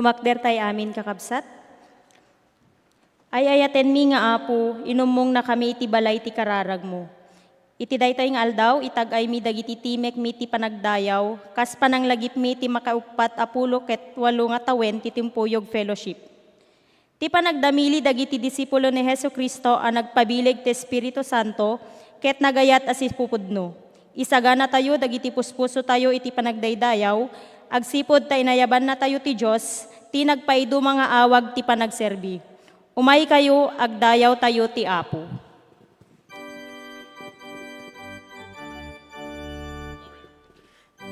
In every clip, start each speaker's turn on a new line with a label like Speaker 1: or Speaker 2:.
Speaker 1: Sumakder tay amin kakabsat. Ay ayaten mi nga apo, inumong na kami iti balay ti kararag mo. Iti daytoy nga aldaw, itagay mi dagiti timek mi ti panagdayaw, kas pananglagip mi ti makaupat apulo ket 8 nga tawen ti timpuyog fellowship. Ti panagdamili dagiti disipulo ni Hesu Kristo ang nagpabilig ti Espiritu Santo, ket nagayat as ipupudno. Isagana tayo, dagiti puspuso tayo iti panagdaydayaw, agsipod ta inayaban na tayo ti Diyos, ti nagpaido mga awag ti panagserbi. Umay kayo, agdayaw tayo ti Apo.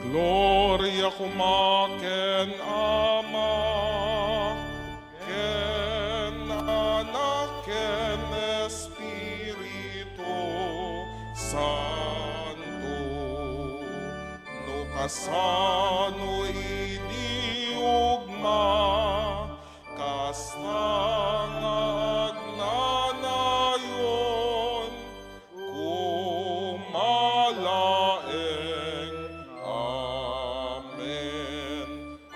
Speaker 2: Gloria kumaken Ama, ken Anak, ken Espiritu Santo, no kasano idi ugma, kasta nga agnanayon, kumalaeng. Amen.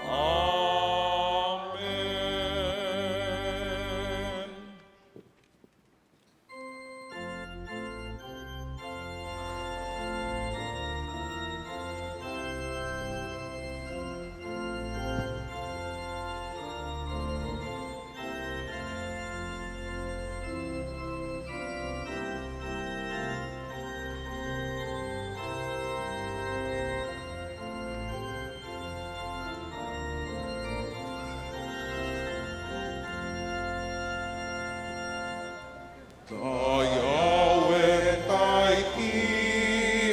Speaker 2: Amen. Dayawen tay ti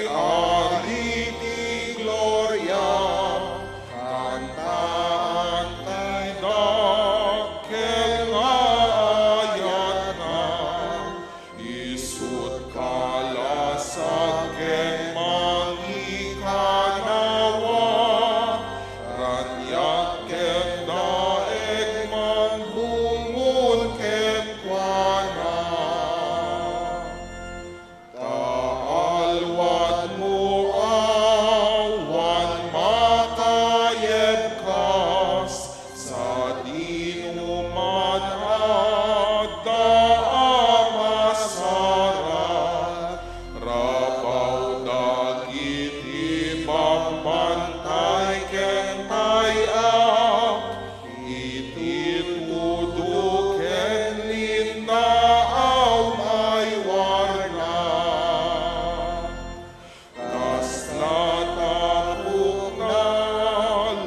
Speaker 2: ari ti gloria, kantaan tay dakkel nga ayat na, isut kalasag ken mangikanawa, ranyak ken daeg mangbungun ken kuana. Taalwat mo awan makayeb kas, sa dinuman adda amasarat, rabaw dagiti pagbantay ken tayak, iti tudo ken linnaaw may warna. Tapok na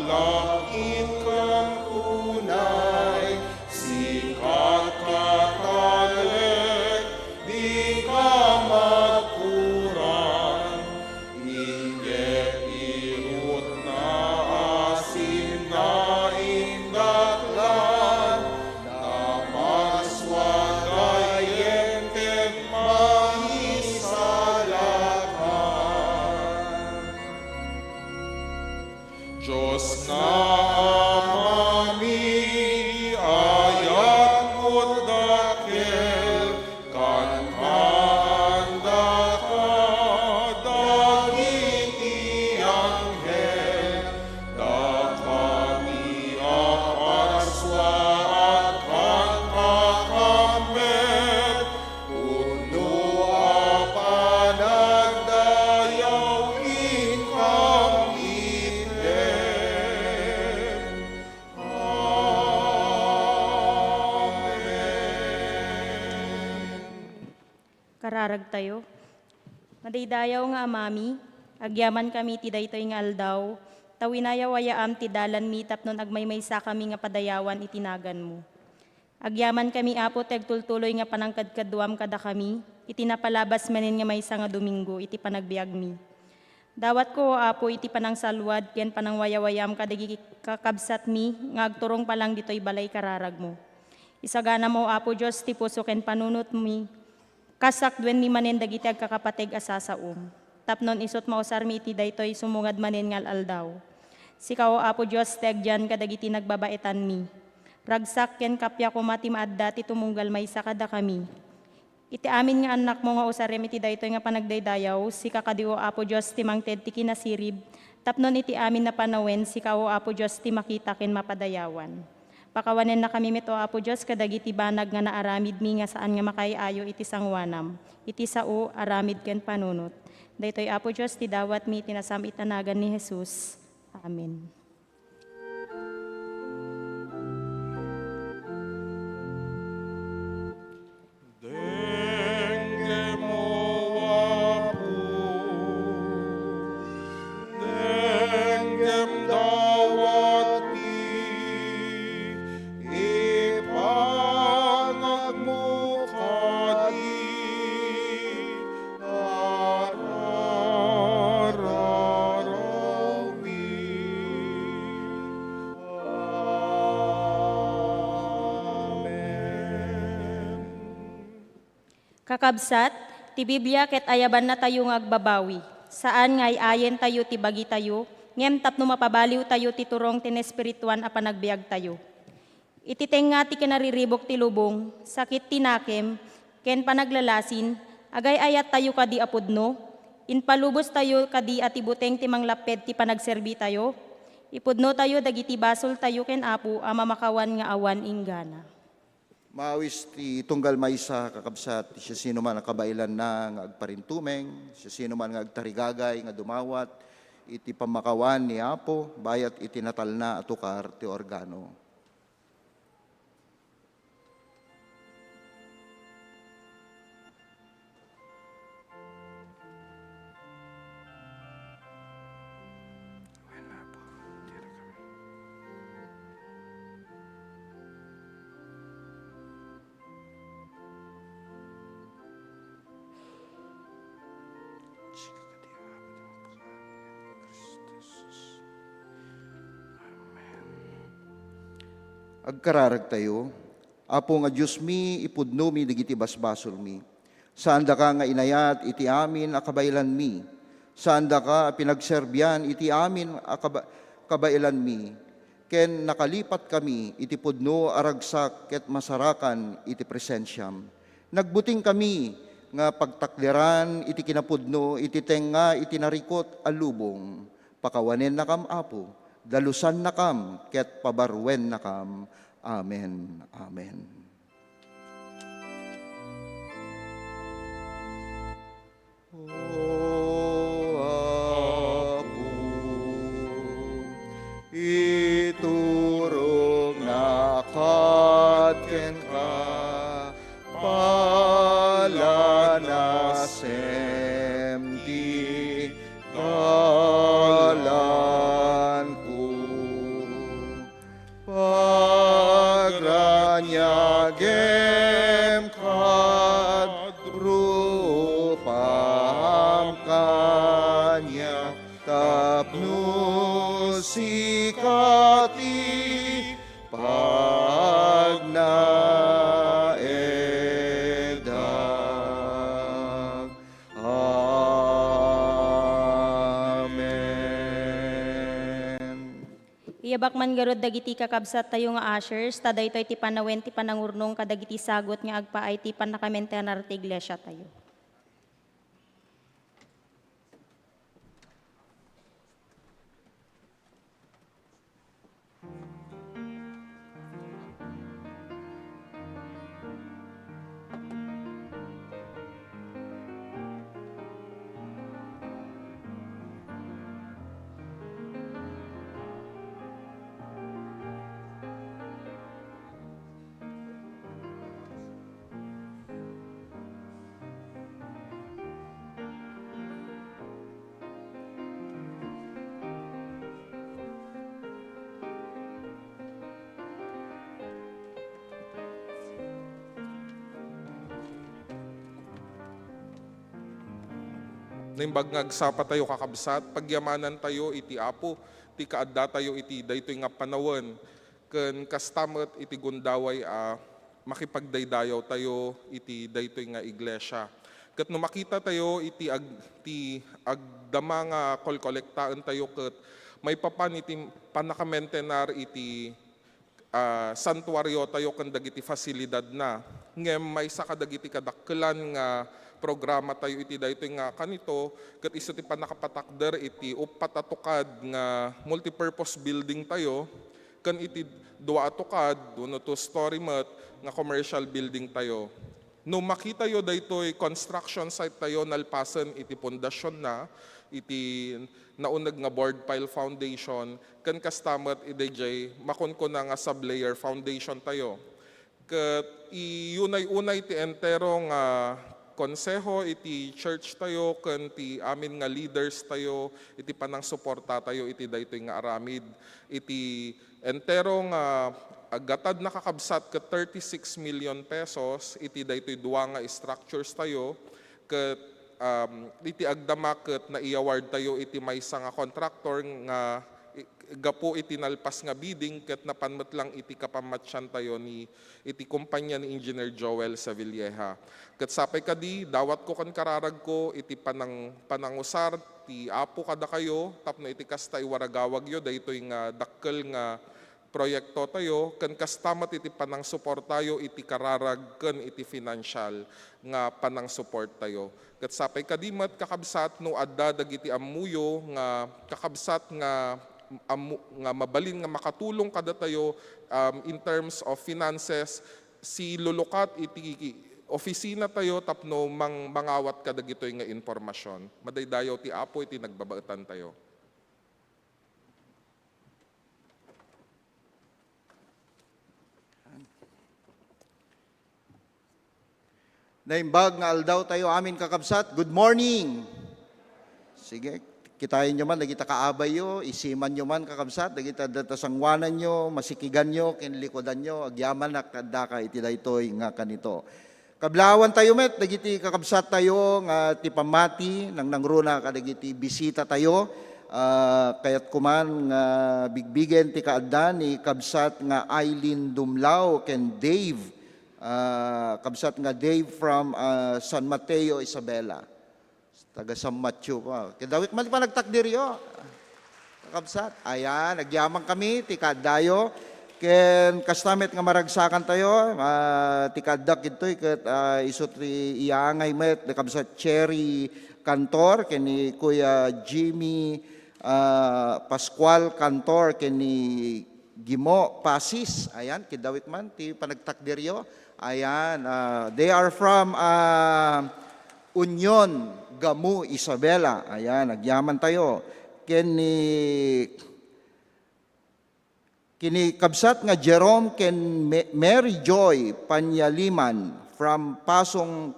Speaker 2: langit kang unay, sikat katalik, di ka magkurang, inggit irut na asin na indaklan, na maswagayen ken maisalakan. Diyos na amami, ayat mo't dakil, kanhanda ka dagiti anghel, da kami aparswa at kankakamit, puno a panagdayaw ikam iten.
Speaker 1: Kararag tayo. Madaydayaw nga amami, agyaman kami ti daytoy nga aldaw, tawinayaw ayaam ti dalan mi tapnon agmaymaysa kami nga padayawan itinagan mo. Agyaman kami apo tegtultuloy nga panangkadkaduam kada kami, iti napalabas manin nga maysa nga Domingo iti panagbiag mi. Dawat ko apo iti panangsalwad ken panangwayawayam kadagiti kakabsat mi nga agturong palang ditoy balay kararag mo. Isagana mo apo Diyos ti puso ken panunot mi, kasakdwen mi manen dagiti agkakapateg asasaom. Tapnon isot mausar mi iti daytoy sumungad manen ngal aldaw. Sikaw apo Diyos tegjan kadagiti nagbabaitan mi. Ragsak ken kapya ko mati maadda ti tumunggal maysa kada kami. Iti amin nga anak mo nga usarem iti daytoy nga panagdaydayaw, si kakadiwo apo Diyos ti mangted ti kinasirib, tapnon iti amin na panawen si kao apo Diyos ti makita ken mapadayawan. Pakawanen na kami mito Apo Diyos kadagiti banag nga naaramid mi nga saan nga makaiayo iti sangwanam. Iti sao aramid ken panunot. Daytoy Apo Diyos ti dawat mi tinasam itanagan ni Jesus. Amen.
Speaker 2: Dengue mo apo, denggem dawat ti, ipangag mo kadi, arararawi. Amen.
Speaker 1: Kakabsat, ti Biblia ket ayaban na tayo nga agbabawi. Saan nga ayen tayo ti bagi tayo, ngem tapno mapabaliw tayo ti turong tinespirituan a panagbiag tayo. Ititeng nga ti kinariribok ti lubong, sakit tinakem, ken panaglalasin, agay ayat tayo kadi apudno, inpalubos tayo kadi atibuteng ti manglaped ti panagserbi tayo, ipudno tayo dagiti basol tayo ken apo a mamakawan nga awan inggana.
Speaker 3: Maawis ti tunggal maysa kakabsat, siya sino man ang kabailan na nga agparintumeng, siya sino man nga agtarigagay nga dumawat, iti pamakawan ni Apo, bayat iti natal na atukar ti organo. Agkararag tayo, Apo nga Diyos mi, ipudno mi, digiti basbasol mi. Saan da ka nga inayat, iti amin akabailan mi. Saan da ka pinagserbyan, iti amin akabailan mi. Ken nakalipat kami, iti pudno aragsak, ket masarakan, iti presensyam. Nagbuting kami, nga pagtakliran, iti kinapudno, iti tenga, iti narikot, alubong. Pakawanen na kam, Apo. Dalusan na kam, ket pabarwen na kam. Amen. Amen.
Speaker 2: O Apo, iturong na ken ka, palanasem di dalan ko. Pagranyagem kad rupam kanya tapno sikati pagnaedag. Amen.
Speaker 1: Iyabak man garod dagiti kakabsat tayo nga ushers, taday to'y ti panawen ti panangurnong kadagiti sagot nga agpaay ti panakamentenar ti iglesia tayo.
Speaker 4: Naimbag ngagsapa tayo kakabsat, pagyamanan tayo iti Apo, ti kaadda tayo iti daytoy nga panawen, ken kastamet iti gundaway makipagdaydayaw tayo iti daytoy nga iglesia. Ket no makita tayo iti agdama nga kolkolektaan tayo ket may papan iti panakamentenar iti santuaryo tayo ken dagiti fasilidad na. Ngem may sakadagiti kadakkelan nga programa tayo iti daytoy nga kanito ket isu ti panakapatakder iti upat a tukad nga multipurpose building tayo kan iti dua atukad, uno to story mat, nga commercial building tayo. No makita yo daytoy construction site tayo nalpasan iti pundasyon na, iti naunag nga board pile foundation, kan kastamat idejay makonko na nga sublayer foundation tayo. Kat iunay-unay ti entero nga konseho iti church tayo ken ti amin nga leaders tayo iti panang suporta tayo iti daytoy nga aramid iti entero nga agatad nakakabsat ket 36 million pesos iti daytoy duwa nga structures tayo ket iti agdama ket na-award tayo iti maysa nga contractor nga gapo iti nalpas nga bidding ket napanmet lang iti kapamatyan tayo ni iti kumpanya ni Engineer Joel Savilleja. Ket sapay kadi dawat ko kan kararag ko iti panangusar ti apo kada kayo tapno iti kasta iwaragawag yo daytoy nga dakkel nga proyekto tayo ken kastamat iti panang support tayo iti kararag ken iti financial nga panang support tayo. Ket sapay kadimat kakabsat no adda dagiti ammuyo nga kakabsat nga mabalin nga makatulong kada tayo in terms of finances si lulukat iti opisina tayo tapno mangawat kada gitoy nga informasyon. Madaydayaw ti apo iti nagbabaetan tayo.
Speaker 3: Naimbag nga aldaw tayo amin kakabsat. Good morning! Sige, kitayin nyo man, nagita kaabay yo, isiman nyo man kakabsat, nagita datasangwanan nyo, masikigan nyo, kinlikodan nyo, agyaman na kadaka iti daytoy nga kanito. Kablawan tayo met, nagiti kakabsat tayo nga ti pamati, nang nangruna kadagiti bisita tayo, kayat kuman nga bigbigen ti kaaddan ni kabsat nga Eileen Dumlao ken Dave, kabsat nga Dave from San Mateo, Isabela. Taga San Mateo pa. Kidawit man pa nagtakdiryo. Kabsat. Ayan, nagyamang kami, tikadayo. Ken kastamit nga maragsakan tayo, tikadak ito'y ket isutri iangay met, kabsat Cherry Cantor, ken ni Kuya Jimmy Pascual Cantor, ken ni Gimo Pasis. Ayan, kidawit man, ti panagtakdiryo. Ayan, they are from Union, Gamu, Isabela. Ayan, nagyaman tayo. Kini kabsat nga Jerome ken Mary Joy Panyaliman from Pasong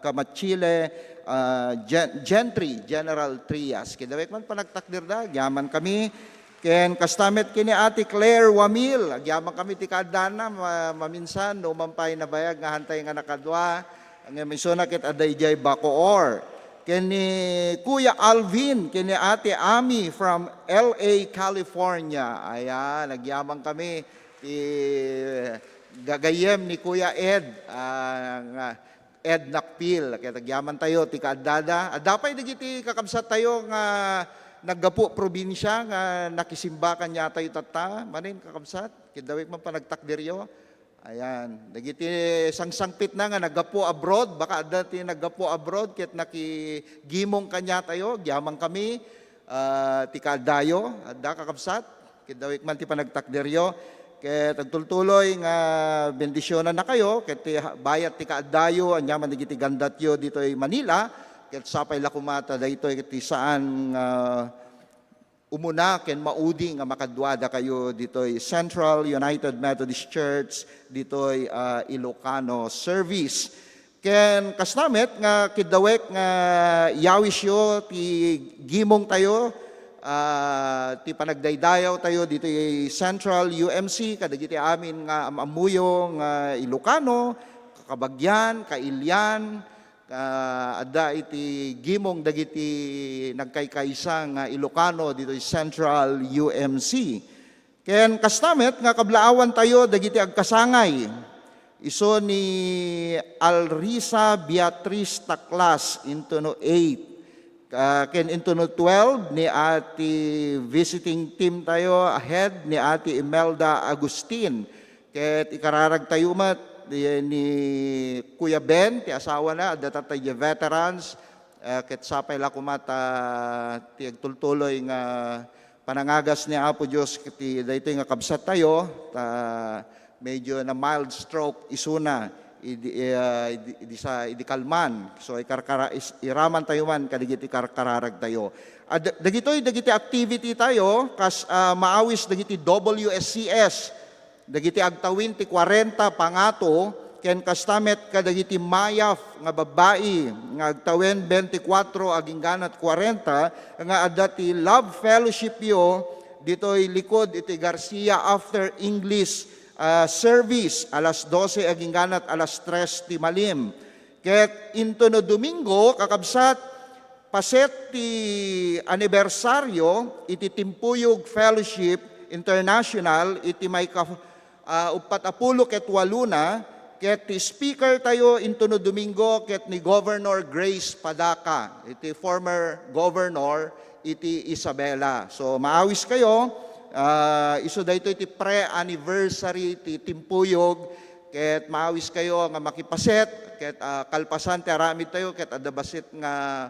Speaker 3: Kamachile, Gentry, General Trias. Kidawit man panagtakdir da, gyaman kami. Ken kastamet kini Ate Claire Wamil, agyaman kami ti kadana maminsan no mampay na bayag nga hantay nga nakadwa nga misuna ket adayjay Bacoor. Ken ni Kuya Alvin, kini Ate Ami from LA, California. Ayan, nagyaman kami ti gagayem ni Kuya Ed Ed Nakpil. Kaya nagyaman tayo ti kaadada. Adapay digiti kakabsat tayo nga naggapo probinsya nga nakisimba kanya tayo tata, manin kakabsat, kidawik man pa nagtakdiryo. Ayan, nagiti sangsangpit na nga naggapo abroad, baka dati naggapo abroad, ket nakigimong kanya tayo, gyamang kami, tikadayo, adda kakabsat, kidawik man ti panagtakdiryo, ket agtultuloy nga bendisyonan na kayo, ket bayat ti kaadayo, anya man nagiti gandatyo dito ay Manila, ket sapay lakumata dayto iti saan umuna ken maudi nga makadwada kayo ditoy Central United Methodist Church ditoy Ilocano service. Ken kasnamet nga kidawek nga yawisyo ti gimong tayo ti panagdaydayaw tayo ditoy Central UMC kadagiti amin nga amamuyong Ilocano, Kakabagyan, Kailian, adda iti gimong dagiti nagkaykaysa nga Ilocano dito Central UMC. Ken kastamet nga kablaawan tayo dagiti agkasangay. Iso ni Alrisa Beatriz Taklas into no 8. Ken into no 12 ni ati visiting team tayo ahead ni ati Imelda Agustin. Ket ikararag tayo mat ni Kuya Ben, ti asawa na, datatay veterans, ket sapay la kumata ti agtultuloy nga panangagas ni Apo Diyos kiti daytoy nga kabsat tayo medyo na mild stroke isuna idi sa idi kalman so iraman tayo man kadigiti karkararag tayo dagiti activity tayo kas maawis dagiti WSCS dagiti agtawin ti 40 pangato ken kastamet kadagiti mayaf nga babae nga agtawen 24 aging ganat 40 nga adda ti Love Fellowship yo ditoy likod iti Garcia after English service alas 12 aging ganat alas 3 ti malim. Ket into no Domingo kakabsat paset ti anibersaryo iti Timpuyog Fellowship International iti may upatapulo ket waluna ket ti speaker tayo into no Domingo ket ni Governor Grace Padaka iti former governor iti Isabela. So maawis kayo iso dayto iti pre-anniversary ti Timpuyog ket maawis kayo nga makipaset ket kalpasan ti aramid tayo ket adabasit nga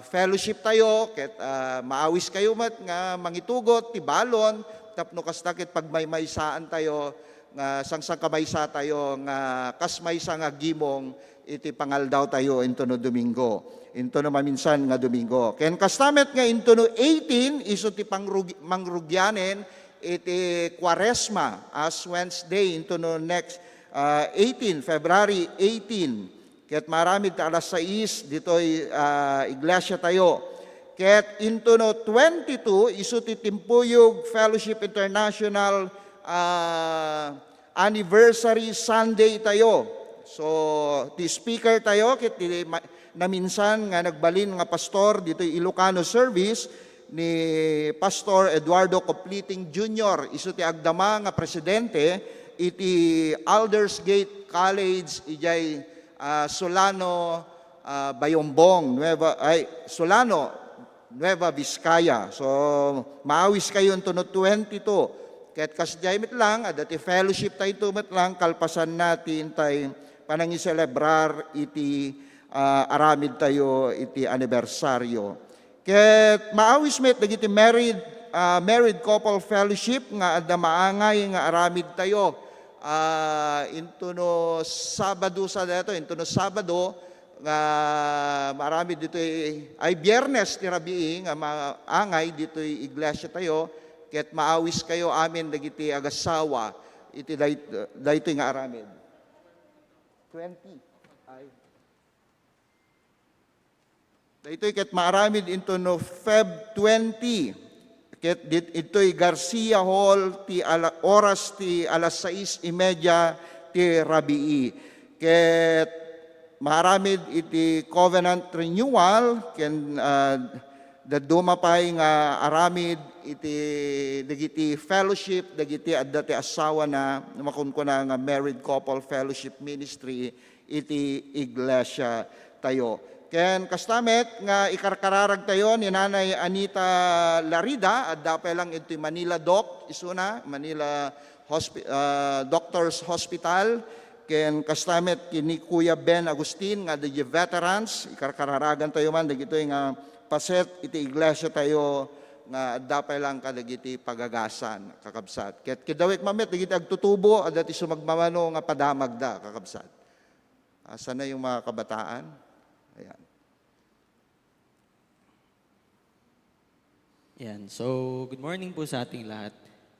Speaker 3: fellowship tayo ket maawis kayo met nga mangitugot ti balon tapno kasta ket pagmaymaysaan tayo nga sangsang kamaysa tayo nga kasmaysa nga gimong iti pangaldaw tayo into no Domingo. Into no maminsan nga Domingo. Ken kastamet nga into no 18 iso ti mangrugyanen iti Quaresma as Wednesday into no next 18 February 18. Ket maramid ta alas 6 ditoy iglesia tayo. Ket into no 22 iso ti Timpuyog Fellowship International anniversary Sunday tayo. So ti speaker tayo ket na minsan nga nagbalin nga pastor dito Ilocano service ni Pastor Eduardo Copliting Jr. Isu ti agdama nga presidente iti Aldersgate College ijay Solano Bayombong Solano Nueva Vizcaya. So maawis kayo into no 22. Ket kasjay met lang adati fellowship tayo met lang kalpasan natin tay panangiselebrar iti aramid tayo iti anibersaryo. Ket maawis met dagiti married couple fellowship nga adda maangay nga aramid tayo into no Sabado sa dato into no Sabado nga maramid dito ay Biyernes ti rabii nga maangay dito iglesia tayo ket maawis kayo amin dagiti agasawa iti daytoy nga aramid 20 Ito'y ket maaramid into no Feb 20. Ket ito'y Garcia Hall ti oras ti alas 6:30 ti rabii. Ket maaramid iti covenant renewal ken dadumapay nga aramid iti dagiti fellowship dagiti adda ti asawa na makunkuna nga married couple fellowship ministry iti iglesia tayo. Ken kastamet nga ikarkararag tayo ni Nanay Anita Larida at dapat lang ito Manila Doc isuna Manila Doctors Hospital ken kastamet kini Kuya Ben Agustin nga the veterans ikarkararagan tayo man dagito nga paset iti iglesia tayo nga dapat lang kadagiti pagagasan kakabsat ket kidawek mamet dagiti agtutubo adati sumagmamano nga padamagda kakabsat. Asa na yung mga kabataan? Ayan.
Speaker 5: Yan. So, good morning po sa ating lahat.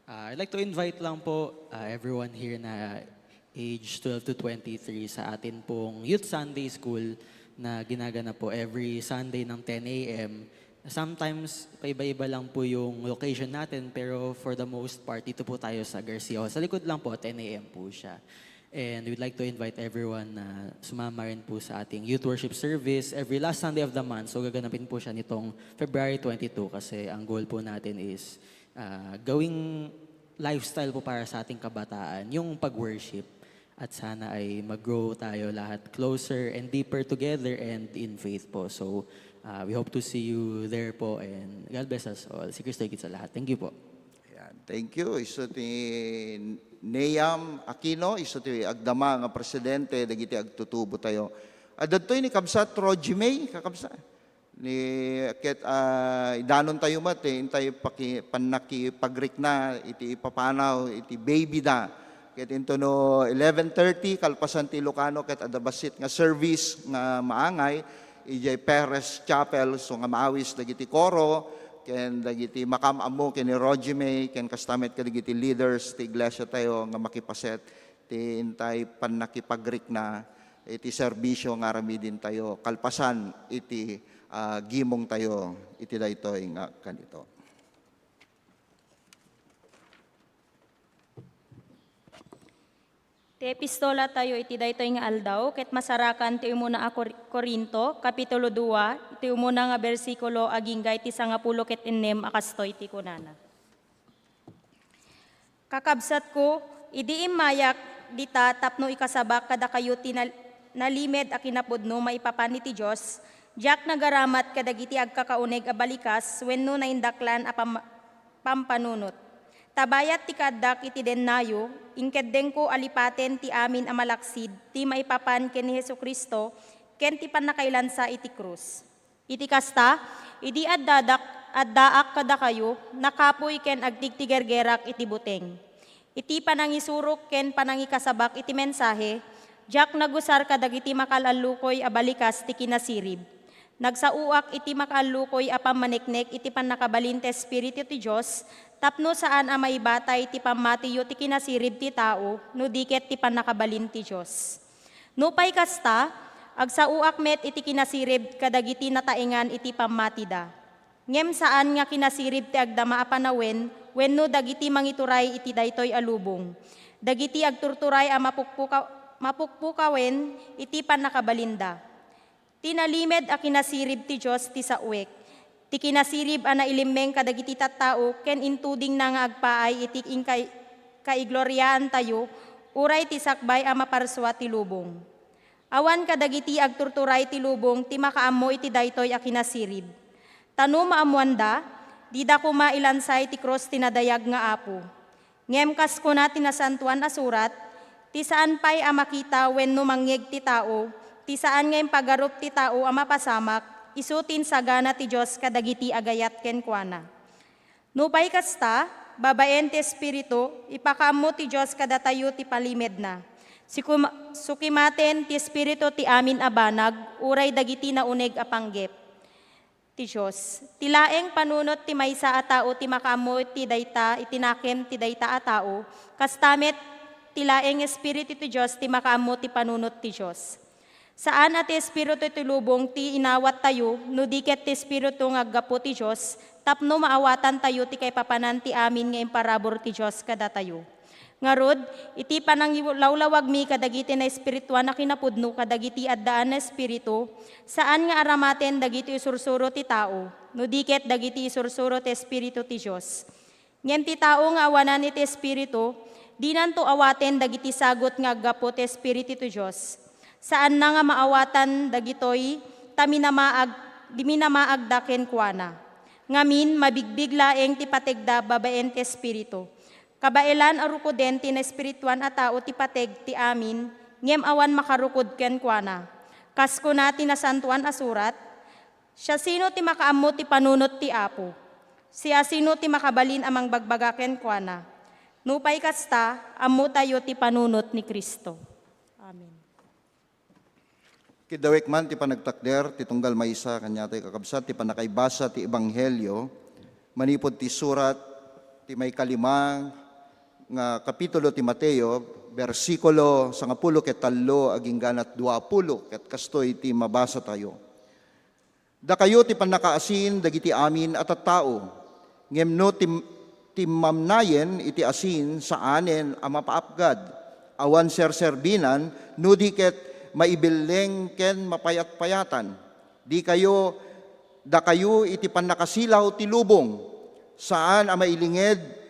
Speaker 5: I'd like to invite lang po everyone here na age 12 to 23 sa atin pong Youth Sunday School na ginaganap po every Sunday ng 10 a.m. Sometimes, paiba-iba lang po yung location natin, pero for the most part, dito po tayo sa Garcia. Sa likod lang po, 10 a.m. po siya. And we'd like to invite everyone na sumama rin po sa ating youth worship service every last Sunday of the month. So gaganapin po siya nitong February 22 kasi ang goal po natin is gawing lifestyle po para sa ating kabataan, yung pag-worship. At sana ay mag-grow tayo lahat closer and deeper together and in faith po. So we hope to see you there po and God bless us all. Si Cristo higit sa lahat. Thank you po.
Speaker 3: Ayan. Thank you. Iso ti Neyam Aquino, iso ti agdama nga presidente, dagiti agtutubo tayo. At dato'y ni Kabsat Rogie May, kakabsat. ni ket danon tayo mate intay panaki pagrik na iti papanaw iti baby da ket into no 11:30 kalpasan ti Ilocano ket adabasit nga service nga maangay ijay Perez Chapel so nga maawis dagiti koro ken dagiti makamamo ken ni Roger May ken kastamet kadagiti leaders ti iglesia tayo nga makipaset ti intay panakipagrik na iti serbisyo nga aramidin tayo kalpasan iti gimong tayo iti daytoy nga kanito.
Speaker 1: Ti epistola tayo iti daytoy nga aldaw, ket masarakan ti umuna a Korinto, Kapitulo 2, iti umuna nga bersikulo agingga iti 10 ket 6 akastoy ti kunana. Kakabsat ko, idi imayak dita tapno ikasabak kada kayo nalimed a kinapudno maipapan ti Diyos, jak nagaramat kadagiti agkakaunig a balikas wenno naindaklan a pampanunot. Tabayat ti kaddak iti dennayo, ingkeddeng ko alipaten ti amin a malaksid, ti maipapan ken ni Hesukristo, ken ti panakailansa iti krus. Iti kasta, idi addaak kada kayo, nakapoy ken agtigtigergerak iti buteng. Iti panangisurok ken panangikasabak iti mensahe, jak nagusar kadagiti makalalukoy a balikas ti kinasirib. Nagsauak iti makaalukoy a pamaniknek iti panakabalinte Espiritu ti Diyos, tapno saan a maibatay ti pamatiyo ti kinasirib ti tao, no diket ti panakabalin ti Diyos. Nupay kasta, agsauak met iti kinasirib kadagiti nataengan iti pamatida. Ngem saan nga kinasirib ti agdama a panawen, wenno dagiti mangituray iti daytoy alubong. Dagiti agturturay a mapukpukawen iti panakabalinda. Tinalimed a kinasirib ti Diyos ti sauwek. Ti kinasirib a nailimeng kadagiti tattao ken intuding na nga agpaay iti kaigloryaan tayo, uray ti sakbay a maparswa ti lubong. Awan kadagiti agturturay ti lubong ti makaammo iti daytoy a kinasirib. Tano maamuanda, di da kuma ilansay ti cross tinadayag nga apo. Ngem kas kuna tinasantuan a surat, ti saan pay a makita wenno mangyeg ti tao, ti saan ngayong pagarup ti tao a mapasamak, isutin sagana ti Diyos kadagiti agayat ken kuana. Nupay kasta, babaen ti Espiritu, ipakaammo ti Diyos kadatayo ti palimed na. Sukimaten ti Espiritu ti amin abanag, uray dagiti nauneg a panggep. Ti Diyos, tilaeng panunot ti maysa a tao ti makaammo ti dayta, itinakem ti dayta a tao, kastamet tilaeng Espiritu ti Diyos ti makaammo ti panunot ti Diyos. Saan at Espiritu ti lubong ti inawat tayo, no diket ti Espiritu ngaggapo ti Diyos, tapno maawatan tayo ti kay papanan ti amin nga imparabor ti Diyos kada tayo. Ngarod, iti pananglawlawag mi kadagiti na espirituan na kinapudno kadagiti addaan na espiritu, saan nga aramaten dagiti isursuro ti tao, no diket dagiti isursuro ti Espiritu ti Diyos. Ngem ti tao nga awanan iti Espiritu, di nanto awaten dagiti sagot nga aggapo ti Espiritu ti Diyos. Saan na nga maawatan dagitoy, di minamaagdaken kuana. Ngamin, mabigbig laeng ti pategda babaen ti Espiritu. Kabailan arukuden ti na espirituan a tao ti pateg ti amin, ngem awan makarukod ken kuana. Kasko na ti nasantuan a surat, siya sino ti makaammo ti panunot ti apo. Siya sino ti makabalin amang bagbagaken kuana. Nupay kasta, ammo tayo ti panunot ni Kristo. Amen.
Speaker 3: Kidawek man ti panagtakder, ti tunggal maysa kanya tayo kakabsat, ti panakaibasa ti Ebanghelyo, manipod ti surat, ti may kalimang, nga kapitulo ti Mateo, versikulo 10 ket 3 aging ganat 20 ket kastoy ti mabasa tayo. Da kayo ti panakaasin dagiti amin at tao, ngem no ti mamnayen iti asin sa anen a mapaapgad, awan serserbinan, no di ket maibileng ken mapayat-payatan. Da kayo iti panakasilaw ti lubong, saan a mailinged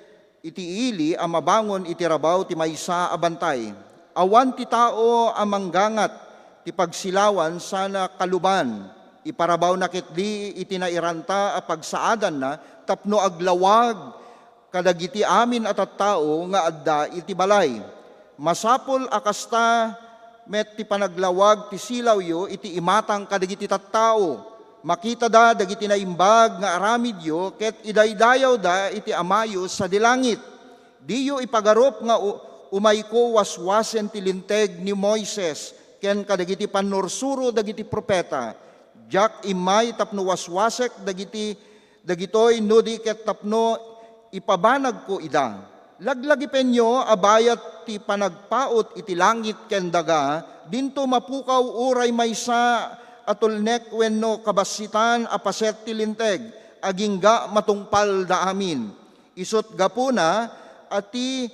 Speaker 3: iti ili a mabangon iti rabaw ti maysa a bantay. Awan ti tao a manggangat ti pagsilawan sana kaluban, iparabaw na kitli iti nairanta a pagsaadan na, tapno aglawag kadagiti amin at tao nga adda iti balay. Masapol akasta met ti panaglawag ti silaw yo iti imatang kadagiti tattao, makita da dagiti naimbag nga aramidyo ket idaydayaw da iti amayo sa dilangit. Diyo ipagarop nga umayko waswasen ti linteg ni Moises ken kadagiti panursuro dagiti propeta. Jak imay tapno waswasek dagitoy nudi ket tapno ipabanag ko ida. Laglagi penyo abayat ti panagpaot iti langit ken daga dinto mapukaw uray maysa atulnek wenno kabasitan apaset ti linteg agingga matungpal da amin. Isot gapuna ati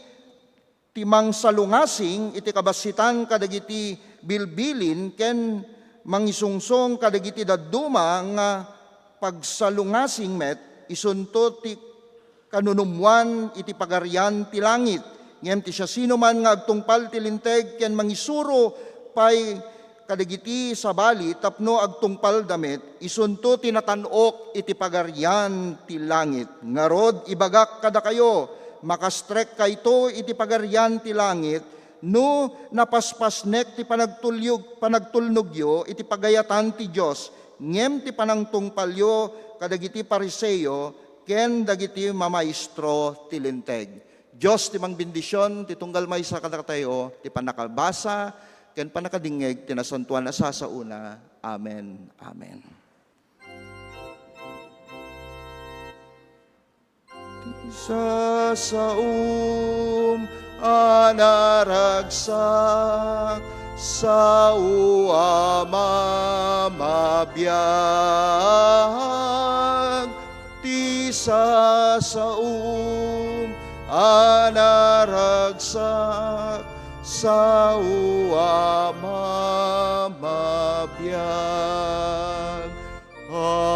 Speaker 3: timang salungasing iti kabasitan kadagiti bilbilin ken mangisungsong kadagiti dadduma nga pagsalungasing met isunto ti kanunumwan iti pagarian ti langit. Ngem ti siya sino man nga agtungpal ti linteg ken mangisuro pay kadagiti sabali tapno agtungpal damit isunto tinatanok iti pagarian ti langit. Ngarod ibagak kada kayo makastrek kayto iti pagarian ti langit no napaspasnek ti panagtulnogyo iti pagayatan ti Dios ngem ti panangtungpalyo kadagiti pariseyo ken dagiti mamaestro ti linteg. Dios ti mangbendisyon ti tunggal maysa kadatayo ti panakalbasa ken panakadingeg ti nasantuan na sasauna. Amen. Amen. Sasaum anaragsak sa uamamabiyag ti sasaum anaragsak sa uamamabiyag. Amen.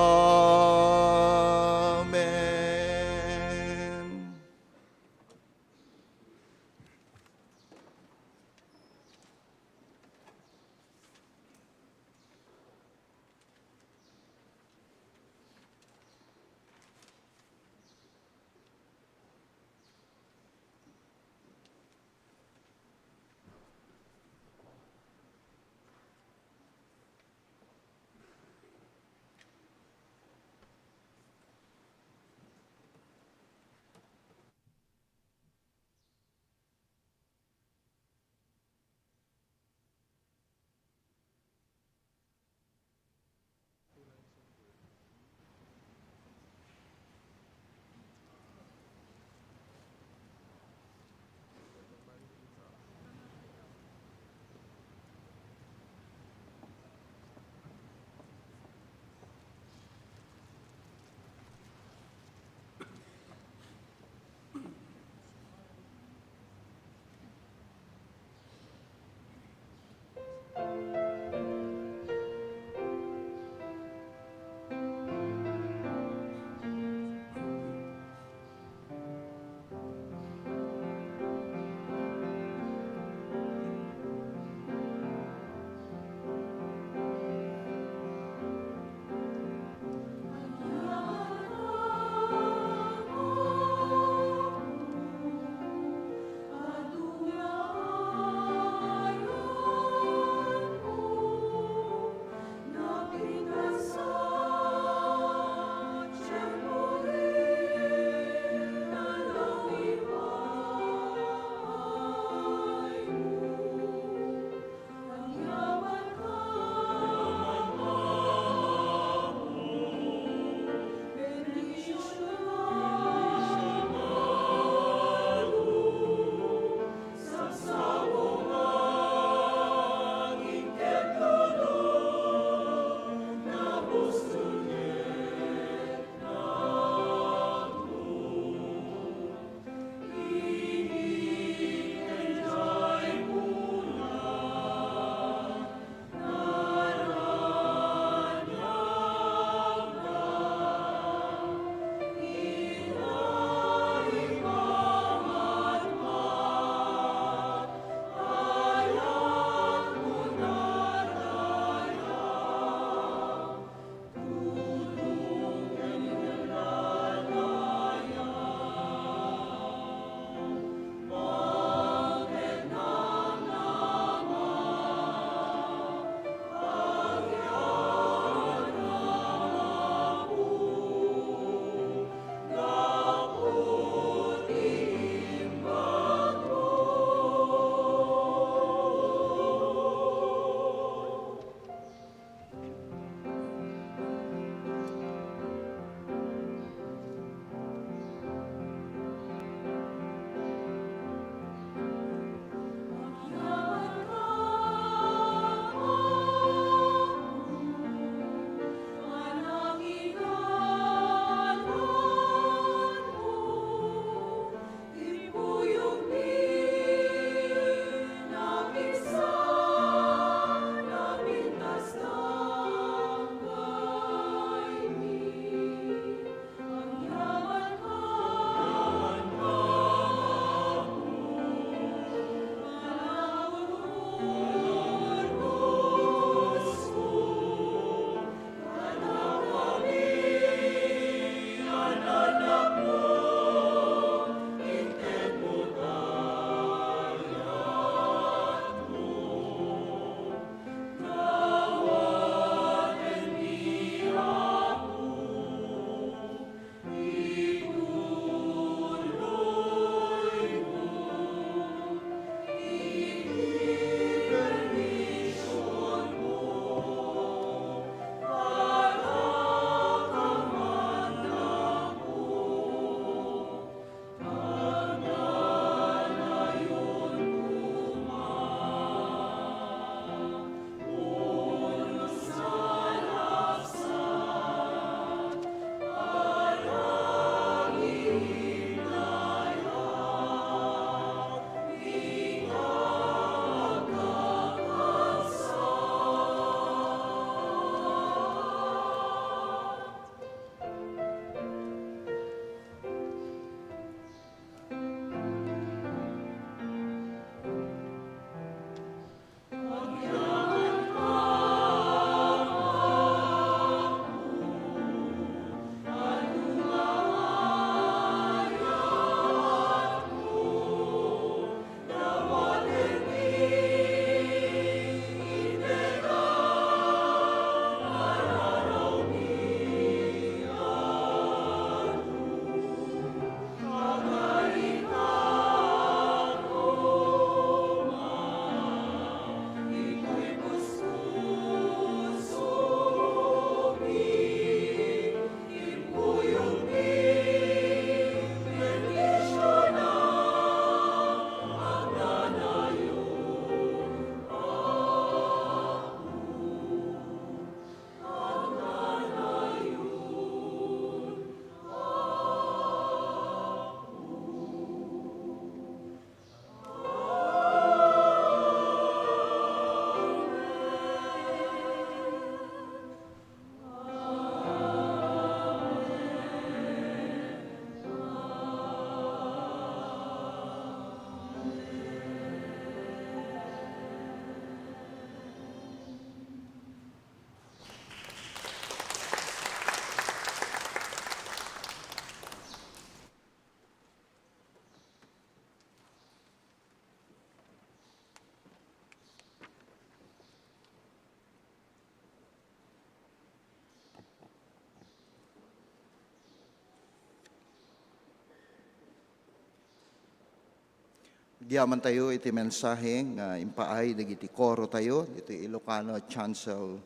Speaker 3: Agyaman tayo iti mensahe nga impaay dagiti koro tayo iti Ilocano Chancel.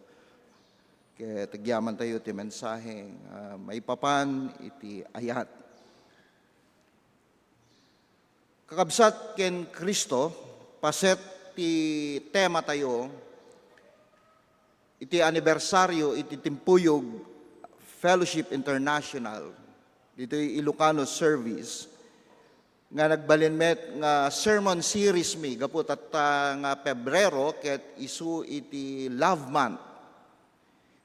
Speaker 3: Ket agyaman tayo iti mensahe maipapan iti ayat. Kakabsat ken Kristo paset ti tema tayo iti anibersaryo iti timpuyog Fellowship International dito Ilocano service nga nagbalinmet nga sermon series mi gapot at nga Pebrero ket isu iti Love Month.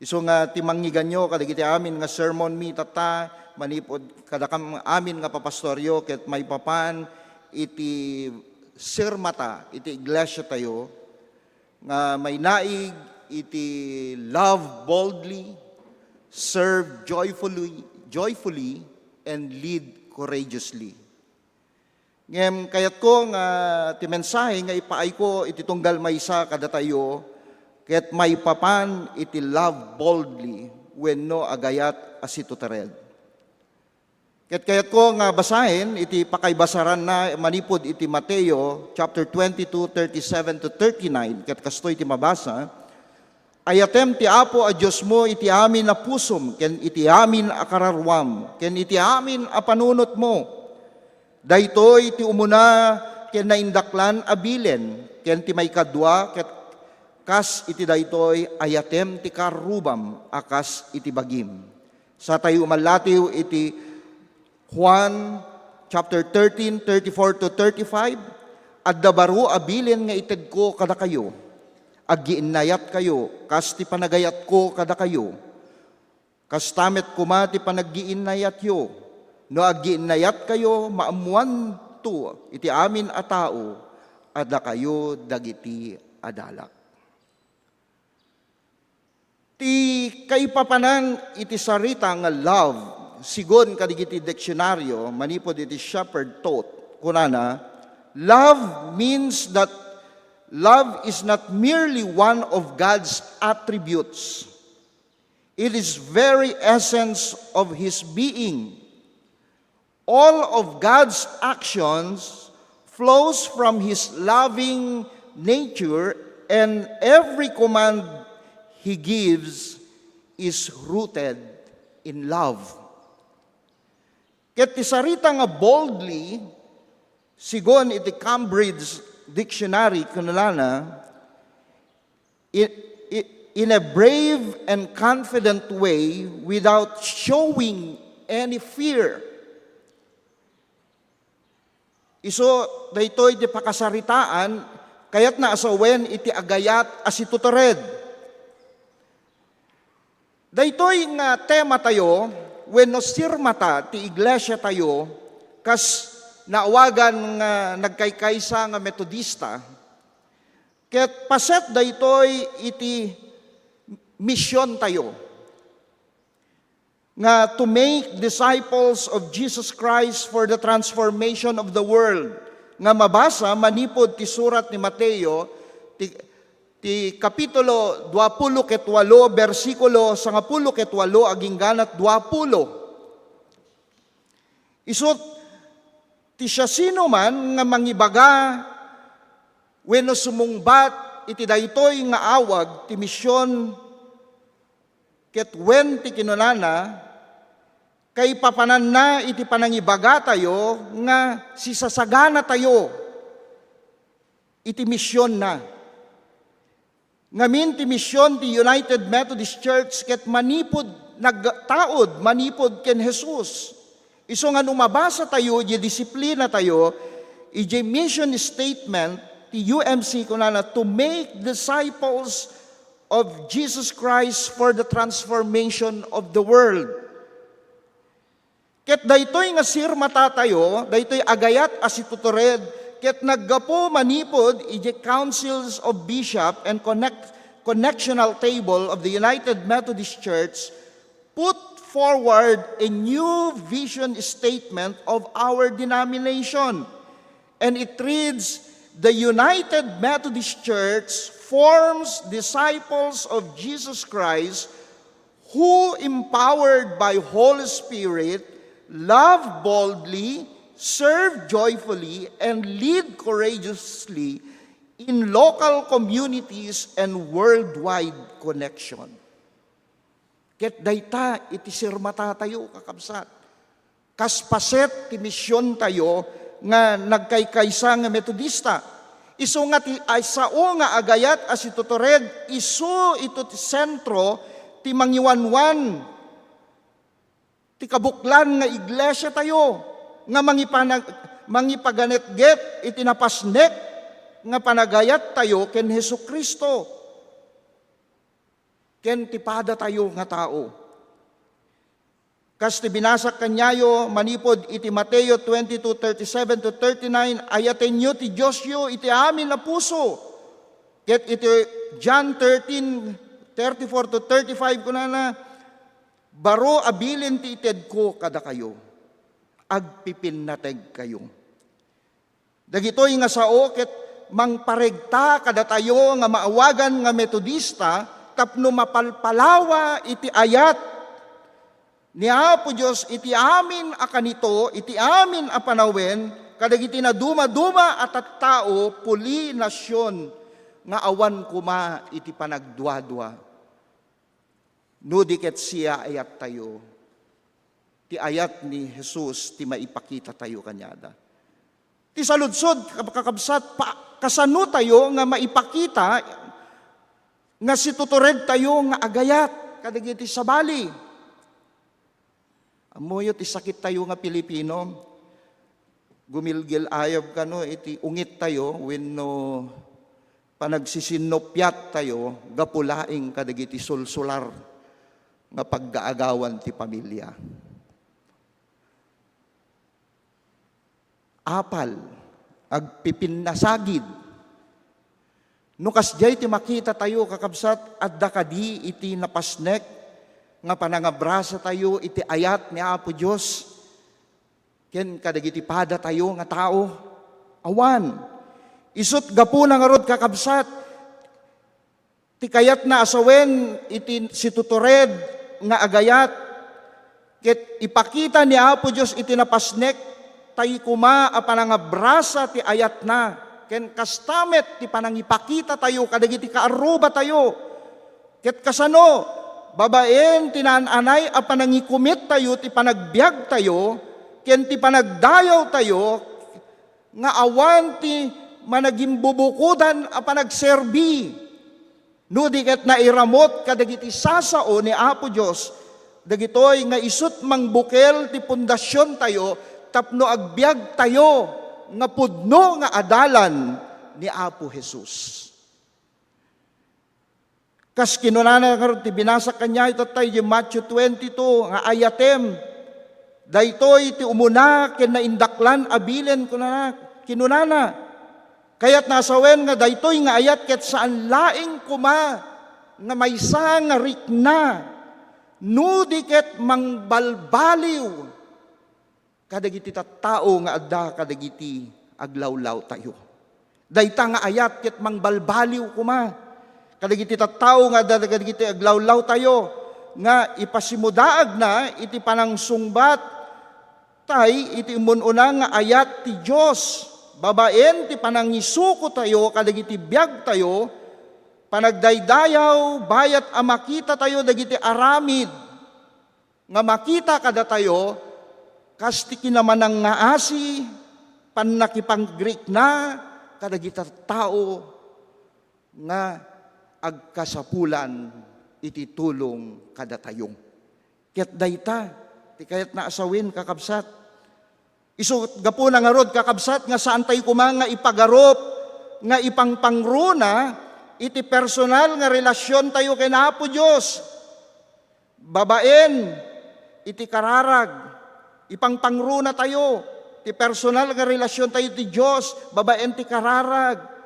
Speaker 3: Isu nga timanggiganyo kadagiti amin nga sermon mi tata manipod kadakam amin nga papastoryo ket maipapan iti sirmata iti iglesia tayo nga may naig iti love boldly, serve joyfully and lead courageously. Ngem kayat ko nga ti mensahe nga ipaay ko iti tunggal maysa kada tayo ket maipapan iti love boldly wenno agayat asito tared. Ket kayat ko nga basahin iti pakaybasaran na manipod iti Mateo chapter 22:37 to 39 ket kastoy iti mabasa. Ayatem ti Apo a Dios mo iti amin a pusom ken iti amin a kararwam ken iti amin a panunot mo. Daytoy ti umuna ken naindaklan abilen ken ti maykadwa ket kas iti daytoy ayatem ti karubam akas iti bagim. Sa tayo umalatiw iti Juan chapter 13:34 to 35 adda baro abilin nga ited ko kada kayo aggiinayat kayo kas ti panagayat ko kada kayo kas tamet kuma ti panaggiinayat yo. No aggiinayat kayo, maamuan to, iti amin a tao, adda kayo dagiti adalak. Ti kaipapanan iti sarita nga love, sigon kadigiti diksyonaryo, manipod iti shepherd taught, kunana, love means that love is not merely one of God's attributes. It is very essence of His being. All of God's actions flows from His loving nature, and every command He gives is rooted in love. Ket ti sarita nga boldly, sigon iti Cambridge Dictionary kunalana, in a brave and confident way without showing any fear. Iso daytoy di pakasaritaan kayat na asawen iti agayat asito tared. Daytoy nga tema tayo wenno sirmata ti iglesia tayo kas naawagan nga nagkaykaysa nga metodista. Ket paset daytoy iti misyon tayo nga to make disciples of Jesus Christ for the transformation of the world. Nga mabasa manipod ti surat ni Mateo ti kapitulo 28 bersikulo 10 ket 8 aging ganat 20. Isut ti siya sino man nga mangibaga wenno sumungbat iti daytoy nga awag ti misyon ket wen ti kinunana kay papanan na iti panangibaga tayo nga sisasagana tayo iti misyon na. Ngamin ti misyon ti United Methodist Church ket manipod nagtaod manipod ken Jesus. Iso nga numabasa tayo iti disiplina tayo iti mission statement ti UMC kunana to make disciples of Jesus Christ for the transformation of the world. Ket daytoy nga sirmata tayo, daytoy agayat asitutored, ket naggapo manipod iti councils of bishop and connectional table of the United Methodist Church put forward a new vision statement of our denomination. And it reads, the United Methodist Church forms disciples of Jesus Christ who, empowered by Holy Spirit, love boldly, serve joyfully, and lead courageously in local communities and worldwide connection. Ket dayta iti sirmata tayo kakabsat. Kaspaset ti misyon tayo nga nagkaykaysa nga metodista. Isu nga ti ay sao nga agayat as itutured, isu ito ti sentro ti mangiwanwan ti kabuklan nga iglesia tayo nga mangipaganetget iti napasnek nga panagayat tayo ken Hesukristo. Ken tipada tayo nga tao. Kas ti binasak kanyayo manipod iti Mateo 22:37-39, ayaten nyo ti Diyos yo iti amin na puso. Ket iti John 13:34-35 kunana, baro abilin ti ited ko kada kayo, agpipinateg kayo. Dagitoy nga sao ket mangparegta kada tayo nga maawagan nga metodista tapno mapalpalawa iti ayat ni Apo Diyos iti amin a kanito, iti amin a panawen, kadagiti na duma-duma at tao, puli nasyon, nga awan kuma iti panagdwa-dwa. Nudiket siya ayat tayo, ti ayat ni Jesus, ti maipakita tayo kanyada. Ti saludsod, kakabsat, kasano tayo nga maipakita, nga situtured tayo nga agayat, kadagiti sabali. Amoyo ti sakit tayo nga Pilipino, gumilgil ayab ka no, iti ungit tayo, wenno panagsisinopyat tayo, gapulaing kadagiti sulsular nga paggaagawan ti pamilya. Apal, agpipinnasagid. No kasjay ti makita tayo kakabsat, adda kadi iti napasnek, nga panangabrasa tayo iti ayat ni Apo Diyos. Ken kadagiti pada tayo nga tao. Awan. Isut gapu na nga rod kakabsat. Ti kayat na asawen iti situtured nga agayat. Ket ipakita ni Apo Diyos iti napasnek tayo kuma a panangabrasa ti ayat na. Ken kastamet ti panangipakita tayo kadagiti kaaruba tayo. Ket kasano babaen tinananay a panangikumit tayo, ti panagbiag tayo, ken ti panagdayaw tayo, nga awan ti managimbubukudan a panagserbi. No diket na iramot kadagiti sasao ni Apo Diyos, dagitoy nga isut mangbukel ti pundasyon tayo, tapno agbiag tayo, nga pudno nga adalan ni Apo Jesus. Kas kinunana karon ti binasa kanya ito tayo di Matthew 22 nga ayatem. Daytoy ti umuna ken naindaklan abilen kinunana. Kaya't nasawen nga daytoy nga ayat ket saan laing kuma nga maysa nga rikna nudi ket mangbalbaliw kadagiti tattao nga adda kadagiti aglawlaw tayo. Dayta nga ayat ket mangbalbaliw kuma. Kadagiti tattao nga kadagiti aglawlaw tayo nga ipasimudaag na iti panangsungbat tay iti imununa nga ayat ti Dios. Babaen ti panangisuko tayo kadagiti biag tayo panagdaydayaw bayat a makita tayo dagiti aramid nga makita kada tayo kasti kinamanang nga asi panakipang-Greek na kadagiti tao nga agkasapulan iti tulong kada tayong. Ket dayta, ti kayat na asawin kakabsat. Isu gapu na nga rod kakabsat nga saan tayo kumanga ipagarop nga ipangpangruna iti personal nga relasyon tayo kay Apo Diyos. Babaen iti kararag, ipangpangruna tayo, ti personal nga relasyon tayo ti Diyos, babaen ti kararag.